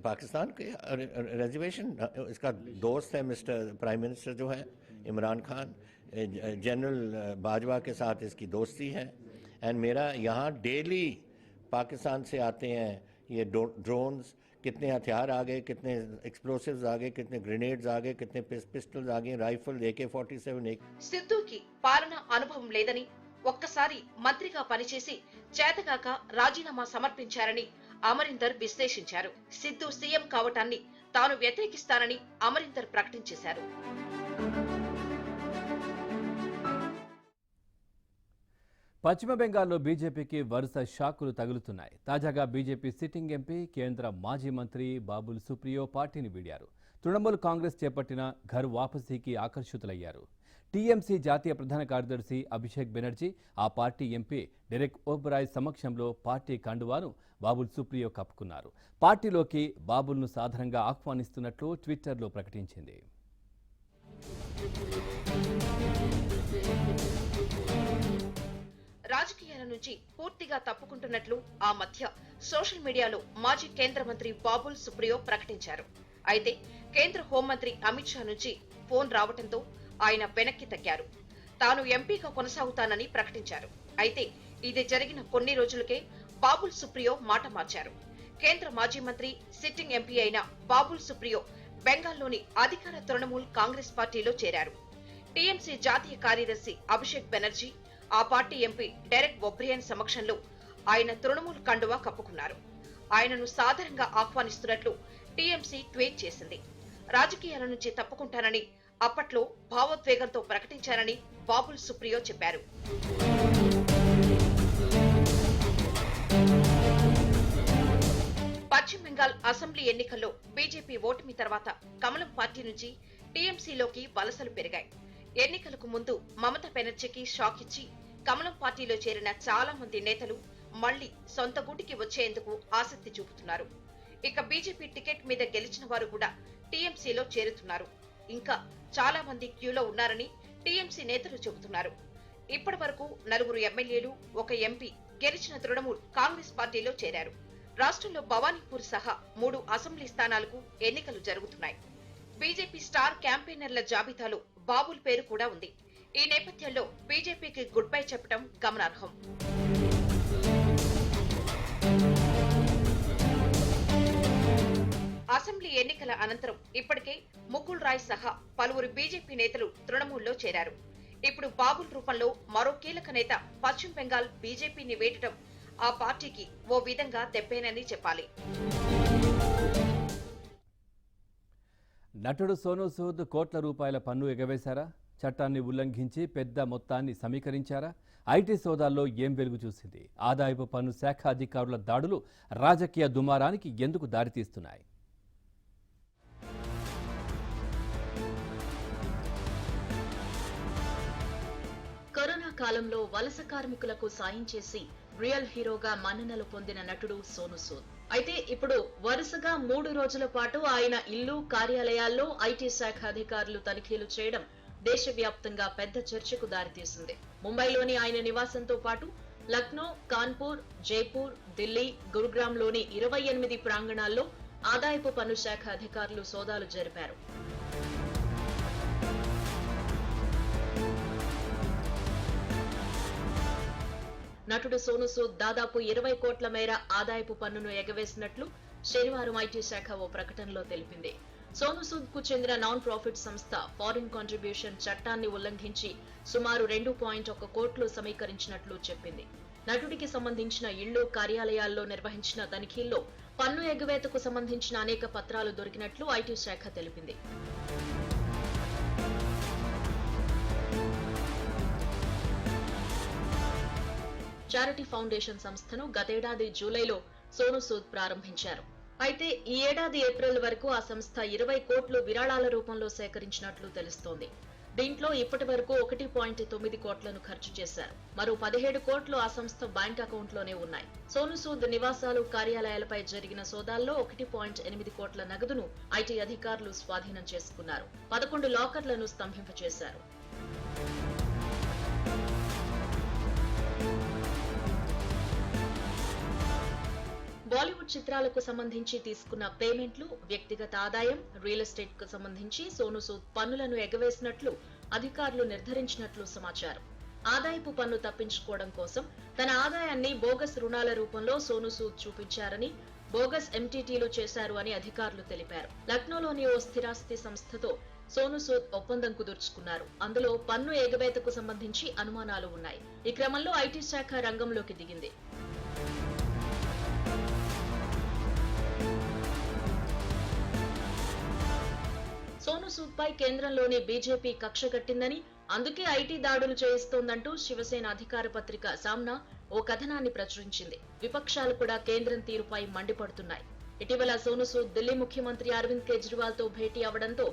Pakistan के रिजर्वेशन। इसका दोस्त है मिस्टर प्राइम मिनिस्टर जो है इमरान खान, जनरल बाजवा के साथ इसकी दोस्ती है एंड मेरा यहाँ डेली पाकिस्तान से आते हैं ये ड्रोन्स, कितने हथियार आ गए, कितने एक्सप्लोसिव्स आ गए, कितने ग्रेनेड्स आ गए, कितने पिस्टल्स आ गए, राइफल AK-47। సిద్ధుకి పాలన అనుభవం లేదని, ఒక్కసారి మంత్రిగా పనిచేసి చేతగాక రాజీనామా సమర్పించారని అమరీందర్ విశ్లేషించారు. సిద్ధు సీఎం కావటాన్ని తాను వ్యతిరేకిస్తానని అమరీందర్ ప్రకటించేశారు. పశ్చిమ బెంగాల్లో బీజేపీకి వరుస షాకులు తగులుతున్నాయి. తాజాగా బీజేపీ సిట్టింగ్ ఎంపీ, కేంద్ర మాజీ మంత్రి బాబుల్ సుప్రియో పార్టీని వీడారు. తృణమూల్ కాంగ్రెస్ చేపట్టిన ఘర్ వాపసీకి ఆకర్షితులయ్యారు. టీఎంసీ జాతీయ ప్రధాన కార్యదర్శి అభిషేక్ బెనర్జీ, ఆ పార్టీ ఎంపీ డెరెక్ ఓబ్రాయ్ సమక్షంలో పార్టీ కండువాను బాబుల్ సుప్రియో కప్పుకున్నారు. పార్టీలోకి బాబుల్ను సాధారణంగా ఆహ్వానిస్తున్నట్లు ట్విట్టర్లో ప్రకటించింది. రాజకీయాల నుంచి పూర్తిగా తప్పుకుంటున్నట్లు ఆ మధ్య సోషల్ మీడియాలో మాజీ కేంద్ర మంత్రి బాబుల్ సుప్రియో ప్రకటించారు. అయితే కేంద్ర హోంమంత్రి అమిత్ షా నుంచి ఫోన్ రావడంతో ఆయన వెనక్కి తగ్గారు. తాను ఎంపీగా కొనసాగుతానని ప్రకటించారు. అయితే ఇది జరిగిన కొన్ని రోజులకే బాబుల్ సుప్రియో మాట మార్చారు. కేంద్ర మాజీ మంత్రి, సిట్టింగ్ ఎంపీ అయిన బాబుల్ సుప్రియో బెంగాల్లోని అధికార తృణమూల్ కాంగ్రెస్ పార్టీలో చేరారు. టీఎంసీ జాతీయ కార్యదర్శి అభిషేక్ బెనర్జీ, ఆ పార్టీ ఎంపీ డెరెక్ ఒబ్రియన్ సమక్షంలో ఆయన తృణమూల్ కండువా కప్పుకున్నారు. ఆయనను సాధారణంగా ఆహ్వానిస్తున్నట్లు టీఎంసీ ట్వీట్ చేసింది. రాజకీయాల నుంచి తప్పుకుంటానని అప్పట్లో భావోద్వేగంతో ప్రకటించారని బాబుల్ సుప్రియో చెప్పారు. పశ్చిమ బెంగాల్ అసెంబ్లీ ఎన్నికల్లో బీజేపీ ఓటమి తర్వాత కమలం పార్టీ నుంచి టీఎంసీలోకి వలసలు పెరిగాయి. ఎన్నికలకు ముందు మమతా బెనర్జీకి షాక్ ఇచ్చి కమలం పార్టీలో చేరిన చాలా మంది నేతలు మళ్లీ సొంత గూటికి వచ్చేందుకు ఆసక్తి చూపుతున్నారు. ఇక బీజేపీ టికెట్ మీద గెలిచిన వారు కూడా టీఎంసీలో చేరుతున్నారు. ఇంకా చాలా మంది క్యూలో ఉన్నారని టీఎంసీ నేతలు చెబుతున్నారు. ఇప్పటి వరకు 4 ఎమ్మెల్యేలు, 1 ఎంపీ గెలిచిన తృణమూల్ కాంగ్రెస్ పార్టీలో చేరారు. రాష్ట్రంలో భవానీపూర్ సహా 3 అసెంబ్లీ స్థానాలకు ఎన్నికలు జరుగుతున్నాయి. బీజేపీ స్టార్ క్యాంపెయినర్ల జాబితాలో బాబుల్ పేరు కూడా ఉంది. ఈ నేపథ్యంలో బీజేపీకి గుడ్ బై చెప్పడం గమనార్హం. అసెంబ్లీ ఎన్నికల అనంతరం ఇప్పటికే ముకుల్ రాయ్ సహా పలువురు బీజేపీ నేతలు తృణమూల్లో చేరారు. ఇప్పుడు బాబుల్ రూపంలో మరో కీలక నేత పశ్చిమ బెంగాల్ బీజేపీని వేడటం ఆ పార్టీకి ఓ విధంగా దెబ్బేనని చెప్పాలి. నటుడు సోనూ సూద్ కోట్ల రూపాయల పన్ను ఎగవేశారా? చట్టాన్ని ఉల్లంఘించి పెద్ద మొత్తాన్ని సమీకరించారా? ఐటీ సోదాల్లో ఏం వెలుగు చూసింది? ఆదాయపు పన్ను శాఖ అధికారుల దాడులు రాజకీయ దుమారానికి ఎందుకు దారితీస్తున్నాయి? కరోనా కాలంలో వలస కార్మికులకు సాయం చేసి రియల్ హీరోగా మన్ననలు పొందిన నటుడు సోనూ సూద్. అయితే ఇప్పుడు వరుసగా 3 రోజుల పాటు ఆయన ఇల్లు, కార్యాలయాల్లో ఐటీ శాఖ అధికారులు తనిఖీలు చేయడం దేశవ్యాప్తంగా పెద్ద చర్చకు దారితీసింది. ముంబైలోని ఆయన నివాసంతో పాటు లక్నో, కాన్పూర్, జైపూర్, ఢిల్లీ, గురుగ్రామ్లోని 28 ప్రాంగణాల్లో ఆదాయపు పన్ను శాఖ అధికారులు సోదాలు జరిపారు. నటుడు సోనూ సూద్ దాదాపు 20 కోట్ల మేర ఆదాయపు పన్నును ఎగవేసినట్లు శనివారం ఐటీ శాఖ ఓ ప్రకటనలో తెలిపింది. సోనూ సూద్ కు చెందిన నాన్ ప్రాఫిట్ సంస్థ ఫారిన్ కాంట్రిబ్యూషన్ చట్టాన్ని ఉల్లంఘించి సుమారు 2.1 కోట్లు సమీకరించినట్లు చెప్పింది. నటుడికి సంబంధించిన ఇళ్లు, కార్యాలయాల్లో నిర్వహించిన తనిఖీల్లో పన్ను ఎగవేతకు సంబంధించిన అనేక పత్రాలు దొరికినట్లు ఐటీ శాఖ తెలిపింది. చారిటీ ఫౌండేషన్ సంస్థను గతేడాది జూలైలో సోనూ సూద్ ప్రారంభించారు. అయితే ఈ ఏడాది ఏప్రిల్ వరకు ఆ సంస్థ 20 కోట్లు విరాళాల రూపంలో సేకరించినట్లు తెలుస్తోంది. దీంట్లో ఇప్పటి వరకు 1.9 కోట్లను ఖర్చు చేశారు. మరో 17 కోట్లు ఆ సంస్థ బ్యాంక్ అకౌంట్లోనే ఉన్నాయి. సోనూ సూద్ నివాసాలు, కార్యాలయాలపై జరిగిన సోదాల్లో 1.8 కోట్ల నగదును ఐటీ అధికారులు స్వాధీనం చేసుకున్నారు. 11 లాకర్లను స్తంభింపచేశారు. బాలీవుడ్ చిత్రాలకు సంబంధించి తీసుకున్న పేమెంట్లు, వ్యక్తిగత ఆదాయం, రియల్ ఎస్టేట్ కు సంబంధించి సోనూ సూద్ పన్నులను ఎగవేసినట్లు అధికారులు నిర్ధారించినట్లు సమాచారం. ఆదాయపు పన్ను తప్పించుకోవడం కోసం తన ఆదాయాన్ని బోగస్ రుణాల రూపంలో సోనూ సూద్ చూపించారని, బోగస్ ఎంటీటీలు చేశారు అని అధికారులు తెలిపారు. లక్నోలోని ఓ స్థిరాస్తి సంస్థతో సోనూ సూద్ ఒప్పందం కుదుర్చుకున్నారు. అందులో పన్ను ఎగవేతకు సంబంధించి అనుమానాలు ఉన్నాయి. ఈ క్రమంలో ఐటీ శాఖ రంగంలోకి దిగింది. సోనూ సూద్ పై కేంద్రంలోని బీజేపీ కక్ష కట్టిందని, అందుకే ఐటీ దాడులు చేయిస్తోందంటూ శివసేన అధికార పత్రిక సామ్నా ఓ కథనాన్ని ప్రచురించింది. విపక్షాలు కూడా కేంద్రం తీరుపై మండిపడుతున్నాయి. ఇటీవల సోనూ సూద్ ఢిల్లీ ముఖ్యమంత్రి అరవింద్ కేజ్రీవాల్ తో భేటీ అవడంతో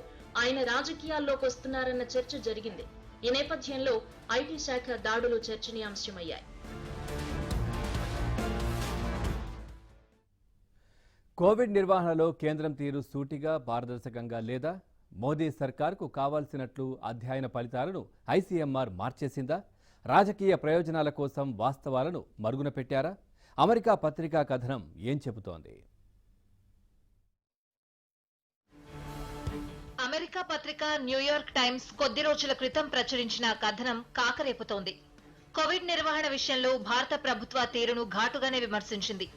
ఆయన రాజకీయాల్లోకి వస్తున్నారన్న చర్చ జరిగింది. ఈ నేపథ్యంలో ఐటీ శాఖ దాడులు చర్చనీయాంశమయ్యాయి. కోవిడ్ నిర్వహణలో కేంద్రం తీరు సూటిగా, పారదర్శకంగా లేదా? మోదీ సర్కార్కు కావాల్సినట్లు అధ్యయన ఫలితాలను ఐసీఎంఆర్ మార్చేసిందా? రాజకీయ ప్రయోజనాల కోసం వాస్తవాలను మరుగున పెట్టారా? అమెరికా పత్రికా కథనం ఏం చెబుతోంది? అమెరికా పత్రిక న్యూయార్క్ టైమ్స్ కొద్ది రోజుల క్రితం ప్రచురించిన కథనం కాకరేపుతోంది. కోవిడ్ నిర్వహణ విషయంలో భారత ప్రభుత్వ తీరును ఘాటుగానే విమర్శించింది.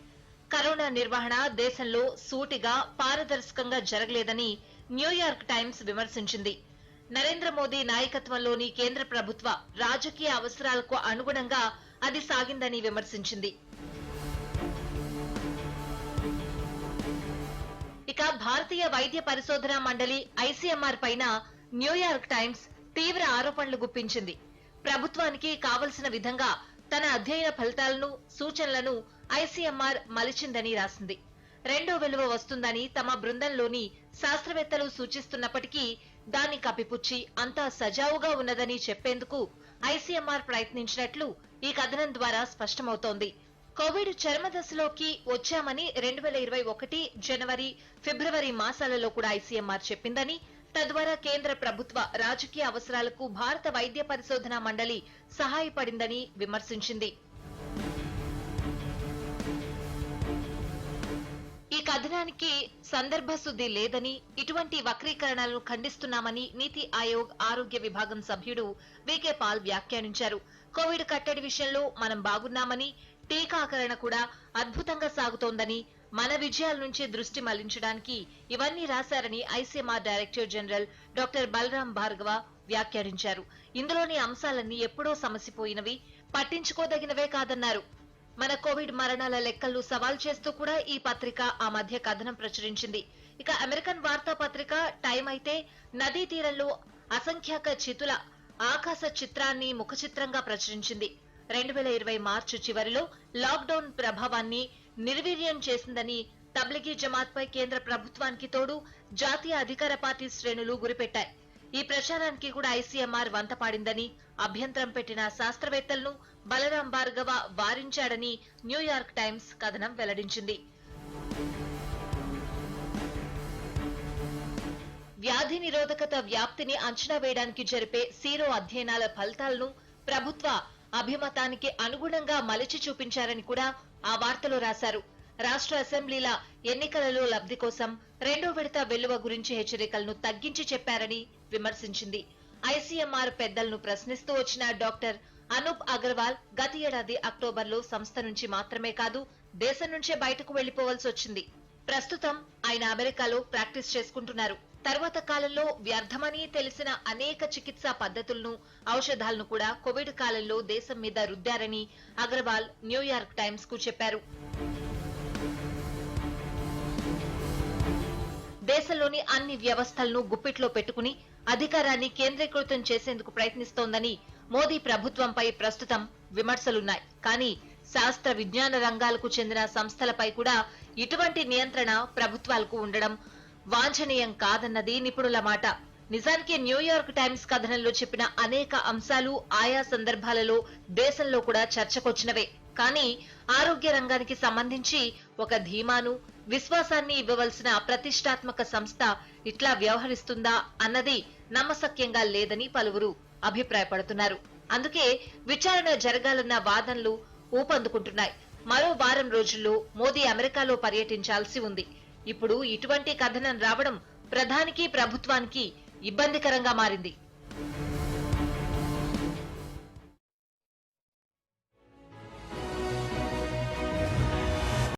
కరోనా నిర్వహణ దేశంలో సూటిగా, పారదర్శకంగా జరగలేదని న్యూయార్క్ టైమ్స్ విమర్శించింది. నరేంద్ర మోదీ నాయకత్వంలోని కేంద్ర ప్రభుత్వ రాజకీయ అవసరాలకు అనుగుణంగా అది సాగిందని విమర్శించింది. ఇక భారతీయ వైద్య పరిశోధనా మండలి ఐసీఎంఆర్ పైన న్యూయార్క్ టైమ్స్ తీవ్ర ఆరోపణలు గుప్పించింది. ప్రభుత్వానికి కావలసిన విధంగా తన అధ్యయన ఫలితాలను, సూచనలను ఐసీఎంఆర్ మలిచిందని రాసింది. రెండో విలువ వస్తుందని తమ బృందంలోని శాస్త్రవేత్తలు సూచిస్తున్నప్పటికీ దాన్ని కప్పిపుచ్చి అంతా సజావుగా ఉన్నదని చెప్పేందుకు ఐసీఎంఆర్ ప్రయత్నించినట్లు ఈ కథనం ద్వారా స్పష్టమవుతోంది. కోవిడ్ చరమదశలోకి వచ్చామని 2021 జనవరి, ఫిబ్రవరి మాసాలలో కూడా ఐసీఎంఆర్ చెప్పిందని, తద్వారా కేంద్ర ప్రభుత్వ రాజకీయ అవసరాలకు భారత వైద్య పరిశోధనా మండలి సహాయపడిందని విమర్శించింది. ఈ కథనానికి సందర్భశుద్ధి లేదని, ఇటువంటి వక్రీకరణలను ఖండిస్తున్నామని నీతి ఆయోగ్ ఆరోగ్య విభాగం సభ్యుడు వికే పాల్ వ్యాఖ్యానించారు. కోవిడ్ కట్టడి విషయంలో మనం బాగున్నామని, టీకాకరణ కూడా అద్భుతంగా సాగుతోందని, మన విజయాల నుంచి దృష్టి మళ్లించడానికి ఇవన్నీ రాశారని ICMR director general doctor Balram Bhargava వ్యాఖ్యానించారు. ఇందులోని అంశాలన్నీ ఎప్పుడో సమసిపోయినవి, పట్టించుకోదగినవే కాదన్నారు. మన కోవిడ్ మరణాల లెక్కలు సవాల్ చేస్తూ కూడా ఈ పత్రిక ఆ మధ్య కథనం ప్రచురించింది. ఇక అమెరికన్ వార్తాపత్రిక టైమ్ అయితే నదీ తీరంలో అసంఖ్యాక చితుల ఆకాశ చిత్రాన్ని ముఖ చిత్రంగా ప్రచురించింది. 2020 మార్చి చివరిలో లాక్డౌన్ ప్రభావాన్ని నిర్వీర్యం చేసిందని తబ్లిగీ జమాత్ పై కేంద్ర ప్రభుత్వానికి తోడు జాతీయ అధికార పార్టీ శ్రేణులు గురిపెట్టాయి. ఈ ప్రచారానికి కూడా ఐసీఎంఆర్ వంతపాడిందని, అభ్యంతరం పెట్టిన శాస్త్రవేత్తలను బలరాం భార్గవ వారించాడని న్యూయార్క్ టైమ్స్ కథనం వెల్లడించింది. వ్యాధి నిరోధకత వ్యాప్తిని అంచనా వేయడానికి జరిపే సీరో అధ్యయనాల ఫలితాలను ప్రభుత్వ అభిమతానికి అనుగుణంగా మలిచి చూపించారని కూడా ఆ వార్తలో రాశారు. రాష్ట్ర అసెంబ్లీల ఎన్నికలలో లబ్ధి కోసం 2వ విడత వెల్లువ గురించి హెచ్చరికలను తగ్గించి చెప్పారని విమర్శించింది. ఐసీఎంఆర్ పెద్దలను ప్రశ్నిస్తూ వచ్చిన డాక్టర్ అనూప్ అగర్వాల్ గత ఏడాది అక్టోబర్లో సంస్థ నుంచి మాత్రమే కాదు, దేశం నుంచే బయటకు వెళ్లిపోవాల్సి వచ్చింది. ప్రస్తుతం ఆయన అమెరికాలో ప్రాక్టీస్ చేసుకుంటున్నారు. తర్వాత కాలంలో వ్యర్థమని తెలిసిన అనేక చికిత్సా పద్ధతులను, ఔషధాలను కూడా కోవిడ్ కాలంలో దేశం మీద రుద్దారని అగర్వాల్ న్యూయార్క్ టైమ్స్ కు చెప్పారు. దేశంలోని అన్ని వ్యవస్థలను గుప్పిట్లో పెట్టుకుని అధికారాన్ని కేంద్రీకృతం చేసేందుకు ప్రయత్నిస్తోందని మోదీ ప్రభుత్వంపై ప్రస్తుతం విమర్శలున్నాయి. కానీ శాస్త్ర విజ్ఞాన రంగాలకు చెందిన సంస్థలపై కూడా ఇటువంటి నియంత్రణ ప్రభుత్వాలకు ఉండడం వాంఛనీయం కాదన్నది నిపుణుల మాట. నిజానికి న్యూయార్క్ టైమ్స్ కథనంలో చెప్పిన అనేక అంశాలు ఆయా సందర్భాలలో దేశంలో కూడా చర్చకొచ్చినవే. కానీ ఆరోగ్య రంగానికి సంబంధించి ఒక ధీమాను, విశ్వాసాన్ని ఇవ్వవలసిన ప్రతిష్టాత్మక సంస్థ ఇట్లా వ్యవహరిస్తుందా అన్నది నమ్మశక్యంగా లేదని పలువురు అభిప్రాయపడుతున్నారు. అందుకే విచారణ జరగాలన్న వాదనలు ఊపందుకుంటున్నాయి. మరో వారం రోజుల్లో మోదీ అమెరికాలో పర్యటించాల్సి ఉంది. ఇప్పుడు ఇటువంటి కథనం రావడం ప్రధానికి, ప్రభుత్వానికి ఇబ్బందికరంగా మారింది.